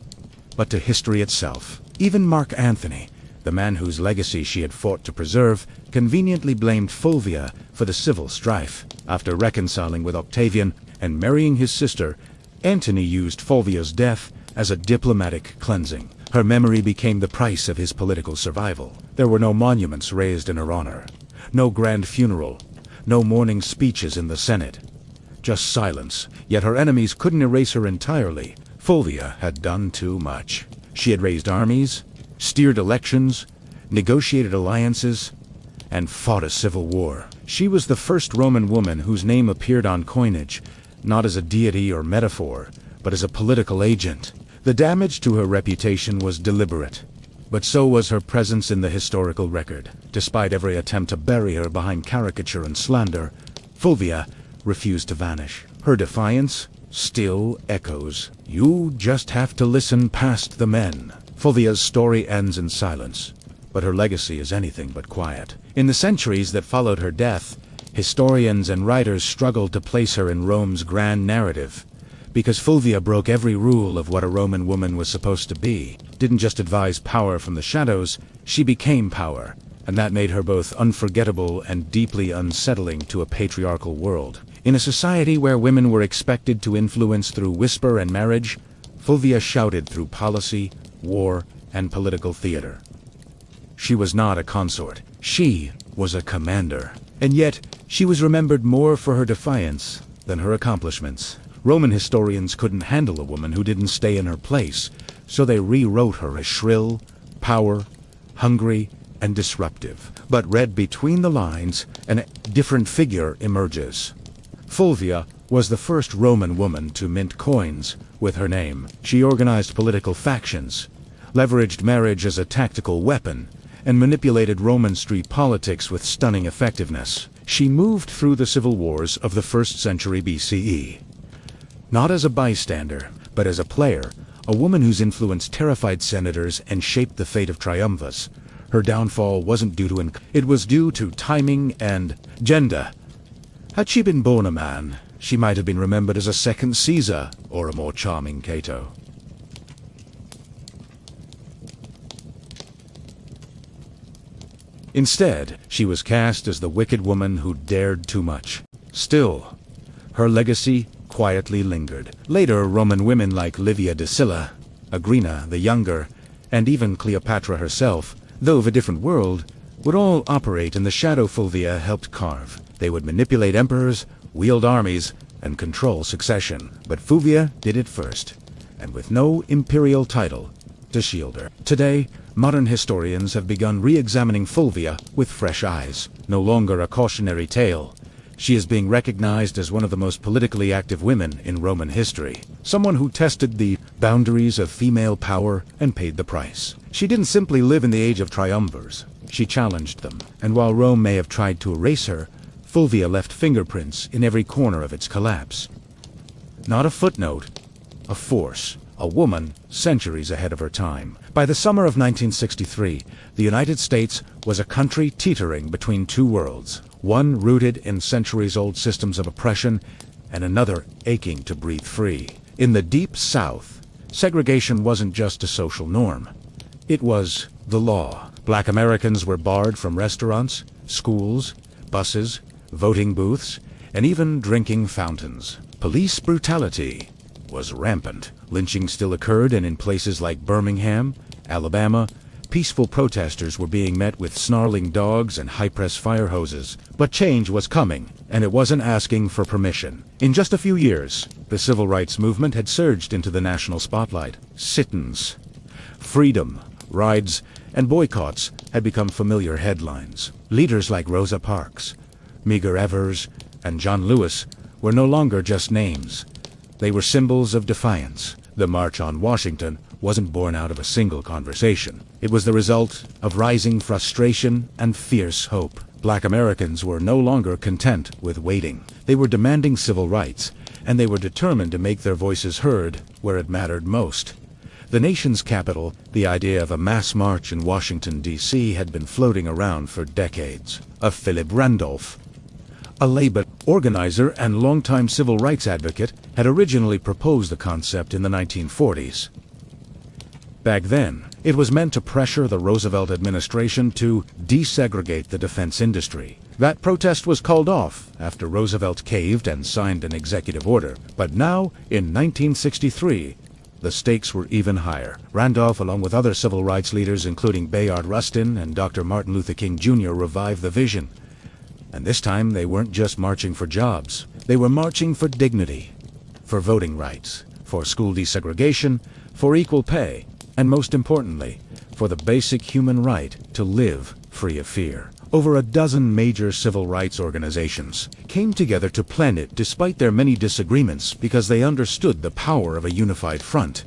but to history itself. Even Mark Antony, the man whose legacy she had fought to preserve, conveniently blamed Fulvia for the civil strife. After reconciling with Octavian and marrying his sister, Antony used Fulvia's death as a diplomatic cleansing. Her memory became the price of his political survival. There were no monuments raised in her honor, no grand funeral, no mourning speeches in the Senate. Just silence, yet her enemies couldn't erase her entirely. Fulvia had done too much. She had raised armies, steered elections, negotiated alliances, and fought a civil war. She was the first Roman woman whose name appeared on coinage, not as a deity or metaphor, but as a political agent. The damage to her reputation was deliberate, but so was her presence in the historical record. Despite every attempt to bury her behind caricature and slander, Fulvia refused to vanish. Her defiance still echoes. You just have to listen past the men. Fulvia's story ends in silence, but her legacy is anything but quiet. In the centuries that followed her death, historians and writers struggled to place her in Rome's grand narrative, because Fulvia broke every rule of what a Roman woman was supposed to be. Didn't just advise power from the shadows, she became power, and that made her both unforgettable and deeply unsettling to a patriarchal world. In a society where women were expected to influence through whisper and marriage, Fulvia shouted through policy, war, and political theater. She was not a consort. She was a commander. And yet, she was remembered more for her defiance than her accomplishments. Roman historians couldn't handle a woman who didn't stay in her place, so they rewrote her as shrill, power, hungry, and disruptive. But read between the lines, a different figure emerges. Fulvia was the first Roman woman to mint coins with her name. She organized political factions, leveraged marriage as a tactical weapon, and manipulated Roman street politics with stunning effectiveness. She moved through the civil wars of the 1st century BCE. Not as a bystander, but as a player, a woman whose influence terrified senators and shaped the fate of triumvirs. Her downfall wasn't due to it was due to timing and gender. Had she been born a man, she might have been remembered as a second Caesar or a more charming Cato. Instead, she was cast as the wicked woman who dared too much. Still, her legacy quietly lingered. Later, Roman women like Livia Drusilla, Agrina the Younger, and even Cleopatra herself, though of a different world, would all operate in the shadow Fulvia helped carve. They would manipulate emperors, wield armies, and control succession. But Fulvia did it first, and with no imperial title to shield her. Today, modern historians have begun re-examining Fulvia with fresh eyes. No longer a cautionary tale, she is being recognized as one of the most politically active women in Roman history. Someone who tested the boundaries of female power and paid the price. She didn't simply live in the age of triumvirs. She challenged them. And while Rome may have tried to erase her, Fulvia left fingerprints in every corner of its collapse. Not a footnote, a force. A woman centuries ahead of her time. By the summer of 1963, the United States was a country teetering between two worlds, one rooted in centuries-old systems of oppression, and another aching to breathe free. In the Deep South, segregation wasn't just a social norm. It was the law. Black Americans were barred from restaurants, schools, buses, voting booths, and even drinking fountains. Police brutality was rampant. Lynching still occurred, and in places like Birmingham, Alabama, peaceful protesters were being met with snarling dogs and high-press fire hoses. But change was coming, and it wasn't asking for permission. In just a few years, the civil rights movement had surged into the national spotlight. Sit-ins, freedom rides, and boycotts had become familiar headlines. Leaders like Rosa Parks, Medgar Evers, and John Lewis were no longer just names. They were symbols of defiance. The March on Washington wasn't born out of a single conversation. It was the result of rising frustration and fierce hope. Black Americans were no longer content with waiting. They were demanding civil rights, and they were determined to make their voices heard where it mattered most. The nation's capital, the idea of a mass march in Washington, D.C. had been floating around for decades. Philip Randolph, a labor organizer and longtime civil rights advocate, had originally proposed the concept in the 1940s. Back then, it was meant to pressure the Roosevelt administration to desegregate the defense industry. That protest was called off after Roosevelt caved and signed an executive order. But now, in 1963, the stakes were even higher. Randolph, along with other civil rights leaders including Bayard Rustin and Dr. Martin Luther King Jr., revived the vision. And this time they weren't just marching for jobs. They were marching for dignity, for voting rights, for school desegregation, for equal pay, and most importantly, for the basic human right to live free of fear. Over a dozen major civil rights organizations came together to plan it despite their many disagreements because they understood the power of a unified front.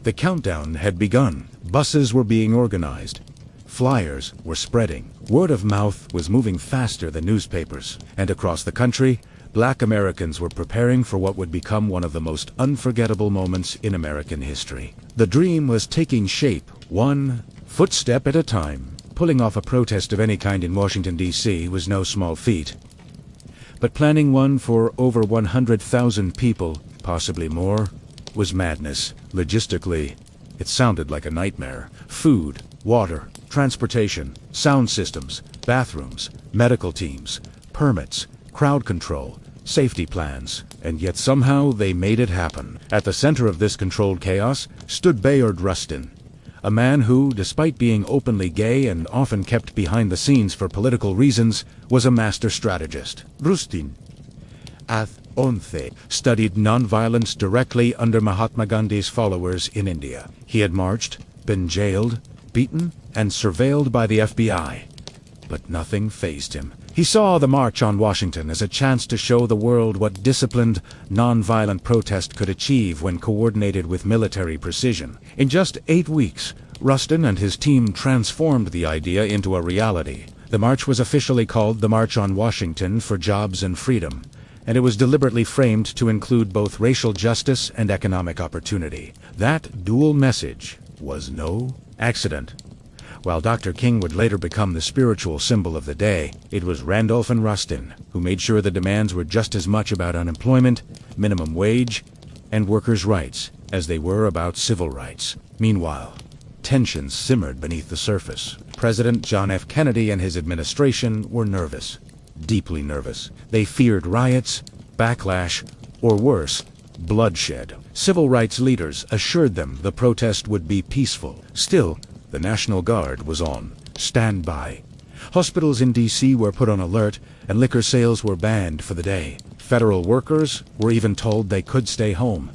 The countdown had begun. Buses were being organized. Flyers were spreading. Word of mouth was moving faster than newspapers. And across the country, Black Americans were preparing for what would become one of the most unforgettable moments in American history. The dream was taking shape, one footstep at a time. Pulling off a protest of any kind in Washington, D.C. was no small feat. But planning one for over 100,000 people, possibly more, was madness. Logistically, it sounded like a nightmare. Food, water, transportation, sound systems, bathrooms, medical teams, permits, crowd control, safety plans, and yet somehow they made it happen. At the center of this controlled chaos stood Bayard Rustin, a man who, despite being openly gay and often kept behind the scenes for political reasons, was a master strategist. Rustin, at 11, studied nonviolence directly under Mahatma Gandhi's followers in India. He had marched, been jailed, beaten, and surveilled by the FBI. But nothing fazed him. He saw the March on Washington as a chance to show the world what disciplined, nonviolent protest could achieve when coordinated with military precision. In just 8 weeks, Rustin and his team transformed the idea into a reality. The march was officially called the March on Washington for Jobs and Freedom, and it was deliberately framed to include both racial justice and economic opportunity. That dual message was no accident. While Dr. King would later become the spiritual symbol of the day, it was Randolph and Rustin who made sure the demands were just as much about unemployment, minimum wage, and workers' rights as they were about civil rights. Meanwhile, tensions simmered beneath the surface. President John F. Kennedy and his administration were nervous, deeply nervous. They feared riots, backlash, or worse, bloodshed. Civil rights leaders assured them the protest would be peaceful. Still, the National Guard was on standby. Hospitals in D.C. were put on alert, and liquor sales were banned for the day. Federal workers were even told they could stay home.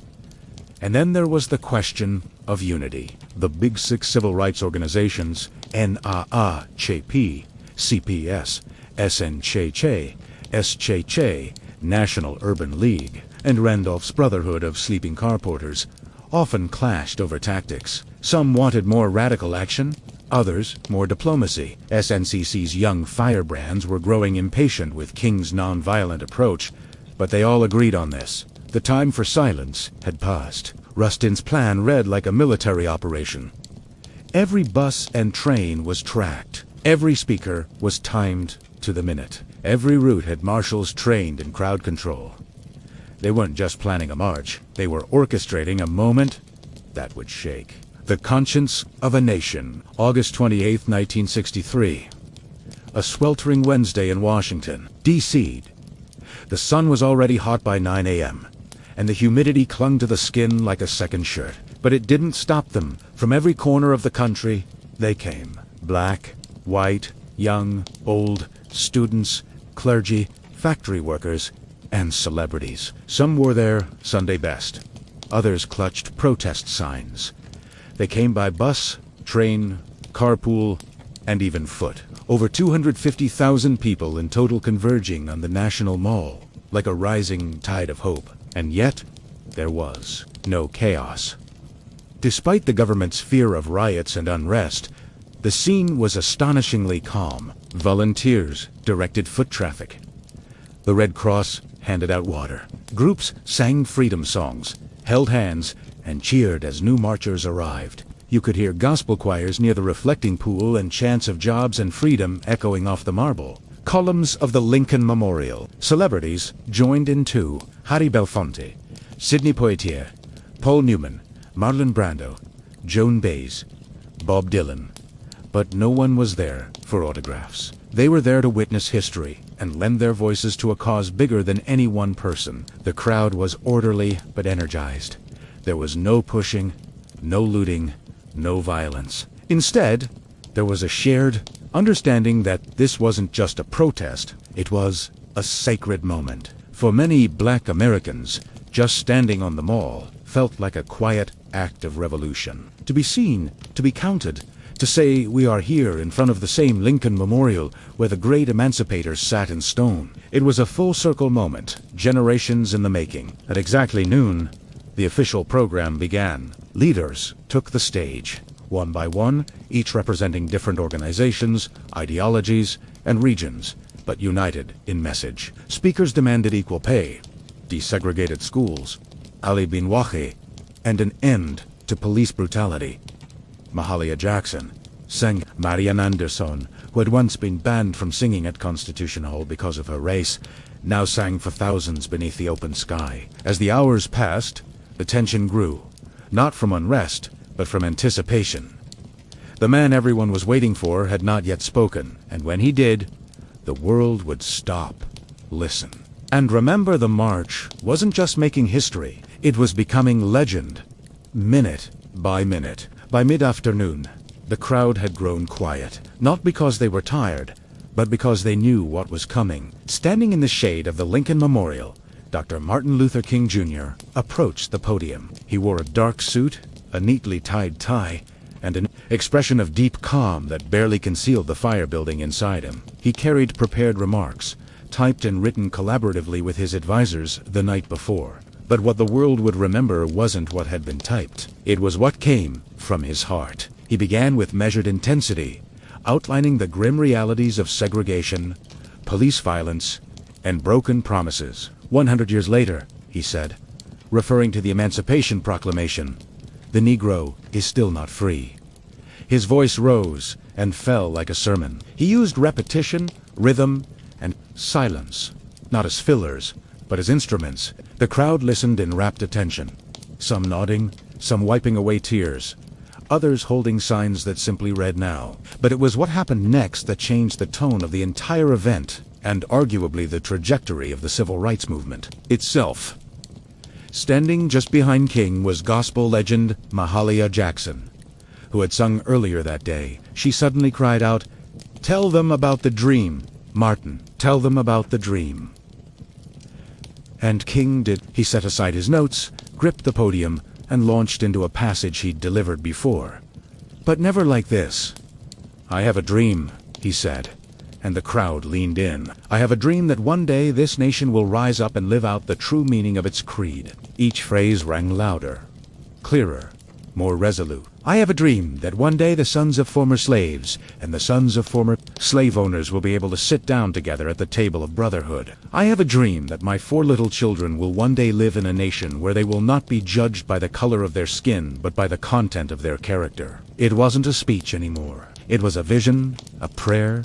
And then there was the question of unity. The Big Six civil rights organizations, NAACP, CPS, SNCC, SCC, National Urban League, and Randolph's Brotherhood of Sleeping Car Porters, often clashed over tactics. Some wanted more radical action, others more diplomacy. SNCC's young firebrands were growing impatient with King's nonviolent approach, but they all agreed on this. The time for silence had passed. Rustin's plan read like a military operation. Every bus and train was tracked. Every speaker was timed to the minute. Every route had marshals trained in crowd control. They weren't just planning a march, they were orchestrating a moment that would shake the conscience of a nation. August 28, 1963. A sweltering Wednesday in Washington, D.C. The sun was already hot by 9 a.m., and the humidity clung to the skin like a second shirt. But it didn't stop them. From every corner of the country, they came. Black, white, young, old, students, clergy, factory workers, and celebrities. Some wore their Sunday best. Others clutched protest signs. They came by bus, train, carpool, and even foot. Over 250,000 people in total converging on the National Mall, like a rising tide of hope. And yet, there was no chaos. Despite the government's fear of riots and unrest, the scene was astonishingly calm. Volunteers directed foot traffic. The Red Cross handed out water. Groups sang freedom songs, held hands, and cheered as new marchers arrived. You could hear gospel choirs near the reflecting pool and chants of jobs and freedom echoing off the marble. Columns of the Lincoln Memorial. Celebrities joined in too. Harry Belafonte, Sidney Poitier, Paul Newman, Marlon Brando, Joan Baez, Bob Dylan. But no one was there for autographs. They were there to witness history and lend their voices to a cause bigger than any one person. The crowd was orderly but energized. There was no pushing, no looting, no violence. Instead, there was a shared understanding that this wasn't just a protest, it was a sacred moment. For many Black Americans, just standing on the mall felt like a quiet act of revolution. To be seen, to be counted, to say we are here in front of the same Lincoln Memorial where the great emancipators sat in stone. It was a full-circle moment, generations in the making. At exactly noon, the official program began. Leaders took the stage, one by one, each representing different organizations, ideologies, and regions, but united in message. Speakers demanded equal pay, desegregated schools, Ali bin Wahi, and an end to police brutality. Mahalia Jackson sang. Marian Anderson, who had once been banned from singing at Constitution Hall because of her race, now sang for thousands beneath the open sky. As the hours passed, the tension grew, not from unrest, but from anticipation. The man everyone was waiting for had not yet spoken, and when he did, the world would stop, listen. And remember, the march wasn't just making history, it was becoming legend, minute by minute. By mid-afternoon, the crowd had grown quiet, not because they were tired, but because they knew what was coming. Standing in the shade of the Lincoln Memorial, Dr. Martin Luther King Jr. approached the podium. He wore a dark suit, a neatly tied tie, and an expression of deep calm that barely concealed the fire building inside him. He carried prepared remarks, typed and written collaboratively with his advisors the night before. But what the world would remember wasn't what had been typed. It was what came from his heart. He began with measured intensity, outlining the grim realities of segregation, police violence, and broken promises. 100 years later, he said, referring to the Emancipation Proclamation, the Negro is still not free. His voice rose and fell like a sermon. He used repetition, rhythm, and silence, not as fillers, but as instruments. The crowd listened in rapt attention, some nodding, some wiping away tears, others holding signs that simply read now. But it was what happened next that changed the tone of the entire event, and arguably the trajectory of the civil rights movement itself. Standing just behind King was gospel legend Mahalia Jackson, who had sung earlier that day. She suddenly cried out, "Tell them about the dream, Martin, tell them about the dream." And King did. He set aside his notes, gripped the podium, and launched into a passage he'd delivered before. But never like this. "I have a dream," he said, and the crowd leaned in. "I have a dream that one day this nation will rise up and live out the true meaning of its creed." Each phrase rang louder, clearer, more resolute. "I have a dream that one day the sons of former slaves and the sons of former slave owners will be able to sit down together at the table of brotherhood. I have a dream that my 4 little children will one day live in a nation where they will not be judged by the color of their skin, but by the content of their character." It wasn't a speech anymore. It was a vision, a prayer,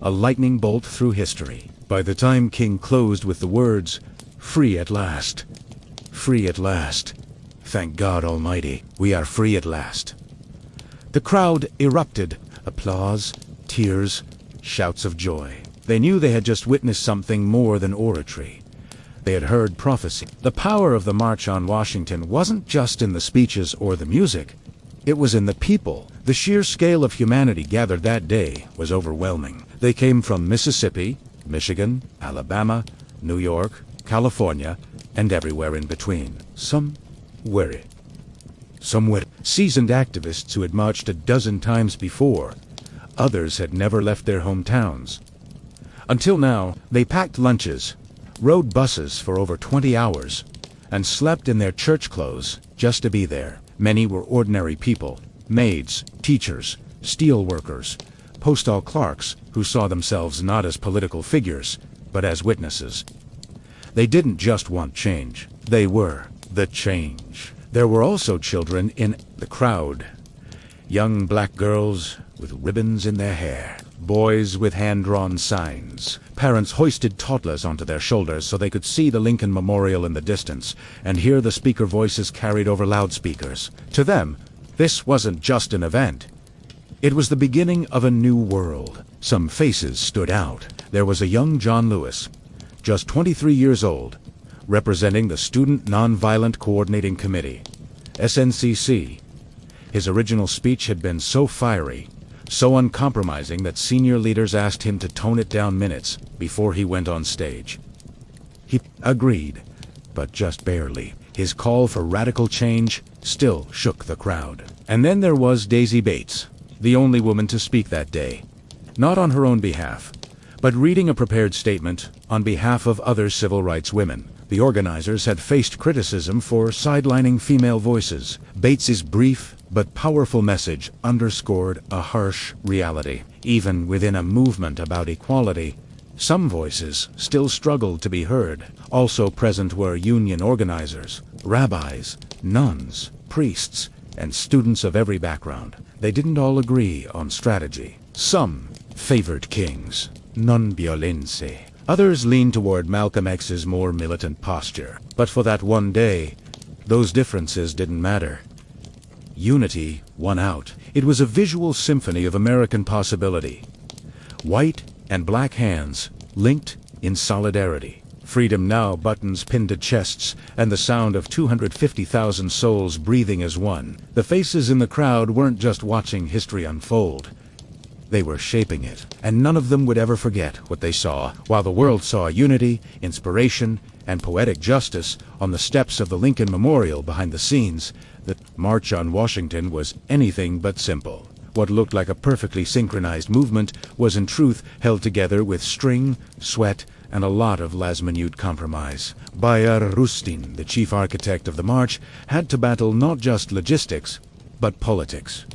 a lightning bolt through history. By the time King closed with the words, Free at last. Free at last. Thank God Almighty, we are free at last. The crowd erupted. Applause, tears, shouts of joy. They knew they had just witnessed something more than oratory. They had heard prophecy. The power of the March on Washington wasn't just in the speeches or the music. It was in the people. The sheer scale of humanity gathered that day was overwhelming. They came from Mississippi, Michigan, Alabama, New York, California, and everywhere in between. Some were seasoned activists who had marched a dozen times before. Others had never left their hometowns. Until now, they packed lunches, rode buses for over 20 hours, and slept in their church clothes just to be there. Many were ordinary people, maids, teachers, steel workers, postal clerks who saw themselves not as political figures, but as witnesses. They didn't just want change. They were the change. There were also children in the crowd. Young black girls with ribbons in their hair. Boys with hand-drawn signs. Parents hoisted toddlers onto their shoulders so they could see the Lincoln Memorial in the distance and hear the speaker voices carried over loudspeakers. To them, this wasn't just an event. It was the beginning of a new world. Some faces stood out. There was a young John Lewis, just 23 years old, representing the Student Nonviolent Coordinating Committee, SNCC. His original speech had been so fiery, so uncompromising that senior leaders asked him to tone it down minutes before he went on stage. He agreed, but just barely. His call for radical change still shook the crowd. And then there was Daisy Bates, the only woman to speak that day. Not on her own behalf, but reading a prepared statement on behalf of other civil rights women. The organizers had faced criticism for sidelining female voices. Bates's brief but powerful message underscored a harsh reality. Even within a movement about equality, some voices still struggled to be heard. Also present were union organizers, rabbis, nuns, priests, and students of every background. They didn't all agree on strategy. Some favored King's non violenze. Others leaned toward Malcolm X's more militant posture. But for that one day, those differences didn't matter. Unity won out. It was a visual symphony of American possibility. White and black hands linked in solidarity. Freedom Now buttons pinned to chests, and the sound of 250,000 souls breathing as one. The faces in the crowd weren't just watching history unfold. They were shaping it, and none of them would ever forget what they saw, while the world saw unity, inspiration, and poetic justice on the steps of the Lincoln Memorial. Behind the scenes, the March on Washington was anything but simple. What looked like a perfectly synchronized movement was in truth held together with string, sweat, and a lot of last-minute compromise. Bayar Rustin, the chief architect of the march, had to battle not just logistics, but politics.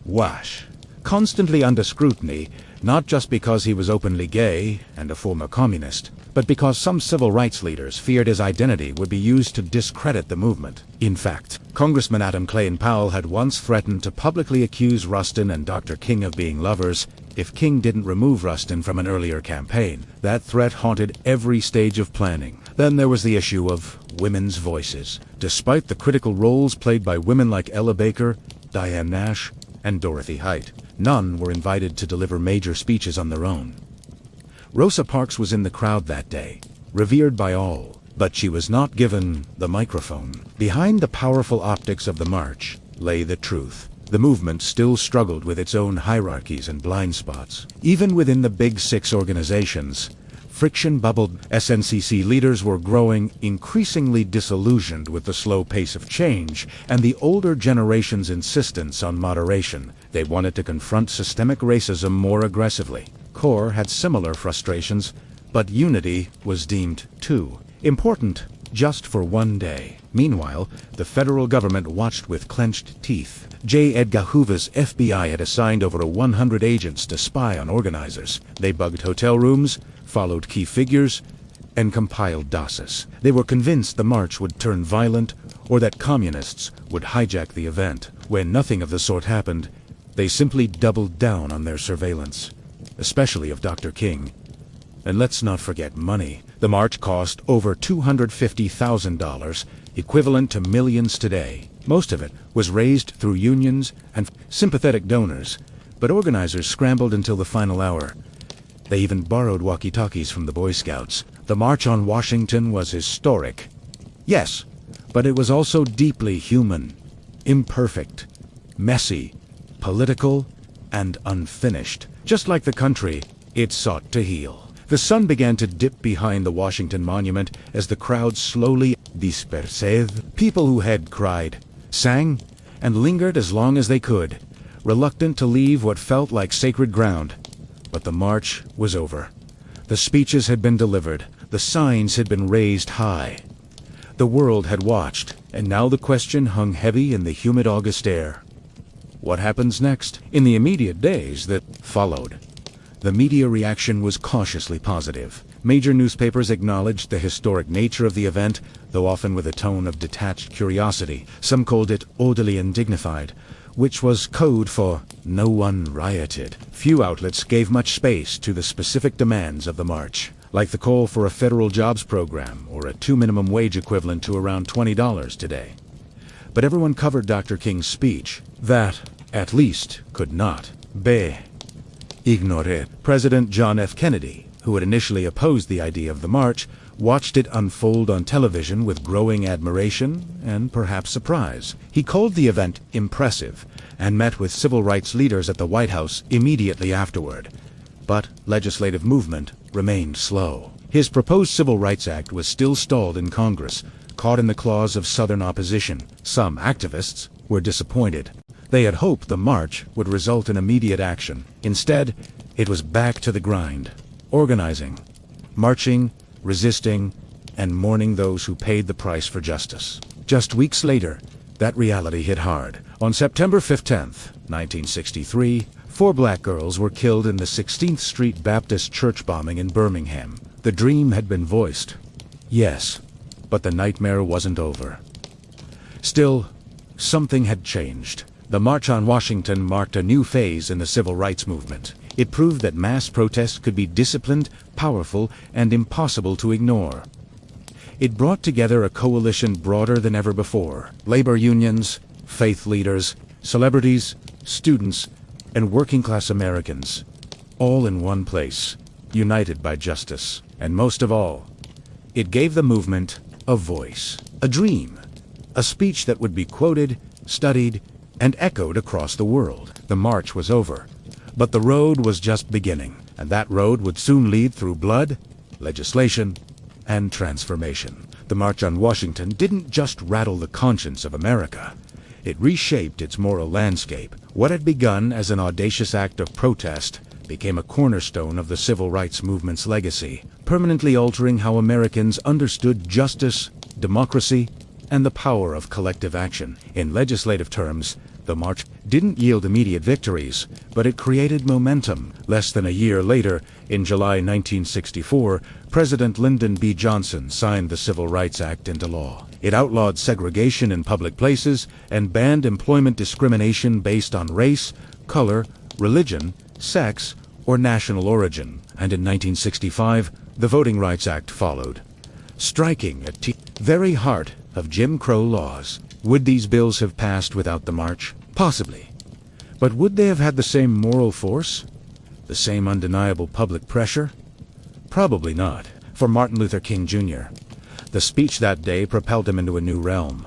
Wash. Constantly under scrutiny, not just because he was openly gay and a former communist, but because some civil rights leaders feared his identity would be used to discredit the movement. In fact, Congressman Adam Clay Powell had once threatened to publicly accuse Rustin and Dr. King of being lovers if King didn't remove Rustin from an earlier campaign. That threat haunted every stage of planning. Then there was the issue of women's voices. Despite the critical roles played by women like Ella Baker, Diane Nash, and Dorothy Height, none were invited to deliver major speeches on their own. Rosa Parks was in the crowd that day, revered by all, but she was not given the microphone. Behind the powerful optics of the march lay the truth. The movement still struggled with its own hierarchies and blind spots. Even within the Big Six organizations, friction bubbled. SNCC leaders were growing increasingly disillusioned with the slow pace of change and the older generation's insistence on moderation. They wanted to confront systemic racism more aggressively. CORE had similar frustrations, but unity was deemed too important just for one day. Meanwhile, the federal government watched with clenched teeth. J. Edgar Hoover's FBI had assigned over 100 agents to spy on organizers. They bugged hotel rooms, followed key figures, and compiled dossiers. They were convinced the march would turn violent or that communists would hijack the event. When nothing of the sort happened, they simply doubled down on their surveillance, especially of Dr. King. And let's not forget money. The march cost over $250,000, equivalent to millions today. Most of it was raised through unions and sympathetic donors, but organizers scrambled until the final hour. They even borrowed walkie-talkies from the Boy Scouts. The March on Washington was historic. Yes, but it was also deeply human, imperfect, messy, political, and unfinished. Just like the country, it sought to heal. The sun began to dip behind the Washington Monument as the crowd slowly dispersed. People who had cried, sang, and lingered as long as they could, reluctant to leave what felt like sacred ground. But the march was over. The speeches had been delivered. The signs had been raised high. The world had watched, and now the question hung heavy in the humid August air. What happens next? In the immediate days that followed, the media reaction was cautiously positive. Major newspapers acknowledged the historic nature of the event, though often with a tone of detached curiosity. Some called it orderly and dignified, which was code for no one rioted. Few outlets gave much space to the specific demands of the march, like the call for a federal jobs program or a $2 minimum wage equivalent to around $20 today. But everyone covered Dr. King's speech. That, at least, could not be ignored. President John F. Kennedy, who had initially opposed the idea of the march, watched it unfold on television with growing admiration and perhaps surprise. He called the event impressive and met with civil rights leaders at the White House immediately afterward. But legislative movement remained slow. His proposed Civil Rights Act was still stalled in Congress, caught in the claws of Southern opposition. Some activists were disappointed. They had hoped the march would result in immediate action. Instead, it was back to the grind, organizing, marching, resisting, and mourning those who paid the price for justice. Just weeks later, that reality hit hard. On September 15th, 1963, 4 black girls were killed in the 16th Street Baptist Church bombing in Birmingham. The dream had been voiced. Yes, but the nightmare wasn't over. Still, something had changed. The March on Washington marked a new phase in the civil rights movement. It proved that mass protest could be disciplined, powerful, and impossible to ignore. It brought together a coalition broader than ever before. Labor unions, faith leaders, celebrities, students, and working-class Americans, all in one place, united by justice. And most of all, it gave the movement a voice, a dream, a speech that would be quoted, studied, and echoed across the world. The march was over, but the road was just beginning, and that road would soon lead through blood, legislation, and transformation. The March on Washington didn't just rattle the conscience of America. It reshaped its moral landscape. What had begun as an audacious act of protest became a cornerstone of the civil rights movement's legacy, permanently altering how Americans understood justice, democracy, and the power of collective action. In legislative terms, the march didn't yield immediate victories, but it created momentum. Less than a year later, in July 1964, President Lyndon B. Johnson signed the Civil Rights Act into law. It outlawed segregation in public places and banned employment discrimination based on race, color, religion, sex, or national origin. And in 1965, the Voting Rights Act followed, striking at the very heart of Jim Crow laws. Would these bills have passed without the march? Possibly. But would they have had the same moral force? The same undeniable public pressure? Probably not. For Martin Luther King Jr., the speech that day propelled him into a new realm.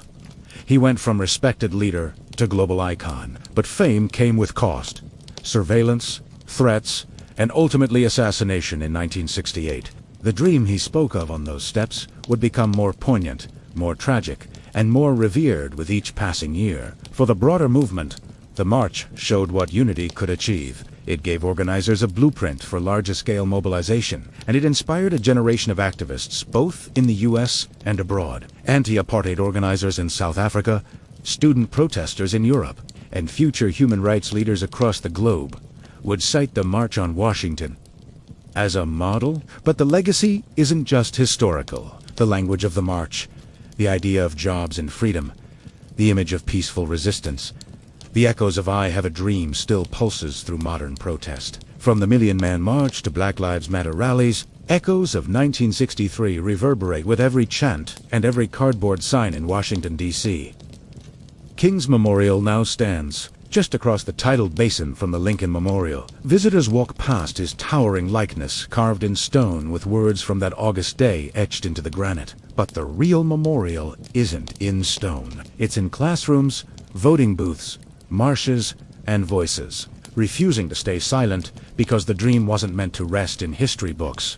He went from respected leader to global icon. But fame came with cost. Surveillance, threats, and ultimately assassination in 1968. The dream he spoke of on those steps would become more poignant, more tragic, and more revered with each passing year. For the broader movement, the march showed what unity could achieve. It gave organizers a blueprint for larger-scale mobilization, and it inspired a generation of activists both in the U.S. and abroad. Anti-apartheid organizers in South Africa, student protesters in Europe, and future human rights leaders across the globe would cite the March on Washington as a model. But the legacy isn't just historical. The language of the march, the idea of jobs and freedom, the image of peaceful resistance, the echoes of I Have a Dream still pulses through modern protest. From the Million Man March to Black Lives Matter rallies, Echoes of 1963 reverberate with every chant and every cardboard sign in Washington, D.C. King's Memorial now stands just across the tidal basin from the Lincoln Memorial. Visitors walk past his towering likeness carved in stone with words from that August day etched into the granite. But the real memorial isn't in stone. It's in classrooms, voting booths, marshes, and voices, refusing to stay silent because the dream wasn't meant to rest in history books.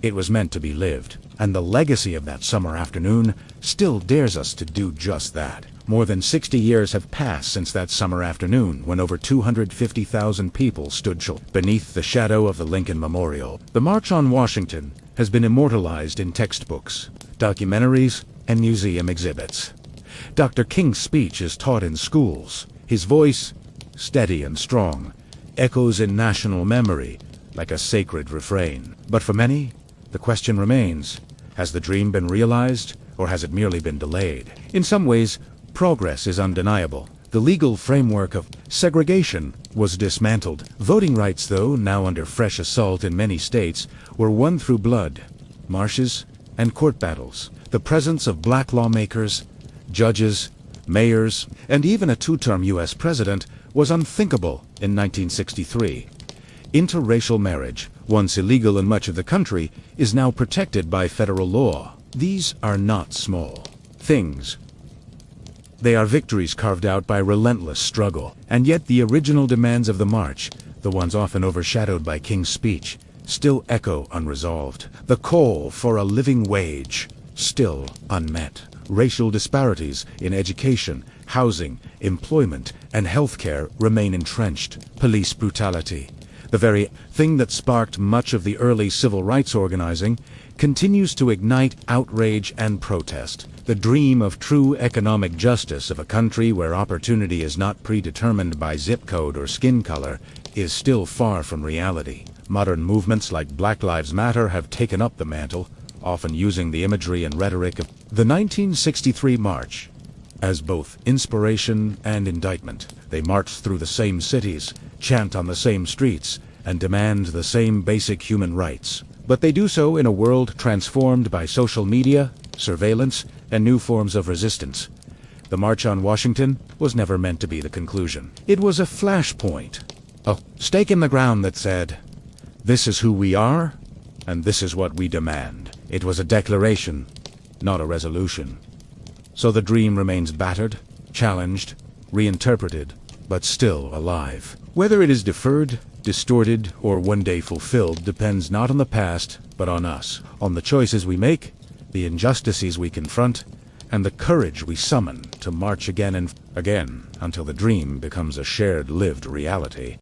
It was meant to be lived. And the legacy of that summer afternoon still dares us to do just that. More than 60 years have passed since that summer afternoon when over 250,000 people stood beneath the shadow of the Lincoln Memorial. The March on Washington has been immortalized in textbooks, documentaries, and museum exhibits. Dr. King's speech is taught in schools. His voice, steady and strong, echoes in national memory like a sacred refrain. But for many, the question remains, has the dream been realized, or has it merely been delayed? In some ways, progress is undeniable. The legal framework of segregation was dismantled. Voting rights, though, now under fresh assault in many states, were won through blood, marshes, and court battles. The presence of black lawmakers, judges, mayors, and even a two-term U.S. president was unthinkable in 1963. Interracial marriage, once illegal in much of the country, is now protected by federal law. These are not small things. They are victories carved out by relentless struggle. And yet the original demands of the march, the ones often overshadowed by King's speech, still echo unresolved. The call for a living wage, still unmet. Racial disparities in education, housing, employment, and healthcare remain entrenched. Police brutality, the very thing that sparked much of the early civil rights organizing, continues to ignite outrage and protest. The dream of true economic justice of a country where opportunity is not predetermined by zip code or skin color is still far from reality. Modern movements like Black Lives Matter have taken up the mantle, often using the imagery and rhetoric of the 1963 March as both inspiration and indictment. They march through the same cities, chant on the same streets, and demand the same basic human rights. But they do so in a world transformed by social media, surveillance, and new forms of resistance. The March on Washington was never meant to be the conclusion. It was a flashpoint, a stake in the ground that said, "This is who we are, and this is what we demand." It was a declaration, not a resolution. So the dream remains battered, challenged, reinterpreted, but still alive. Whether it is deferred, distorted, or one day fulfilled depends not on the past, but on us, on the choices we make, the injustices we confront, and the courage we summon to march again and again until the dream becomes a shared lived reality.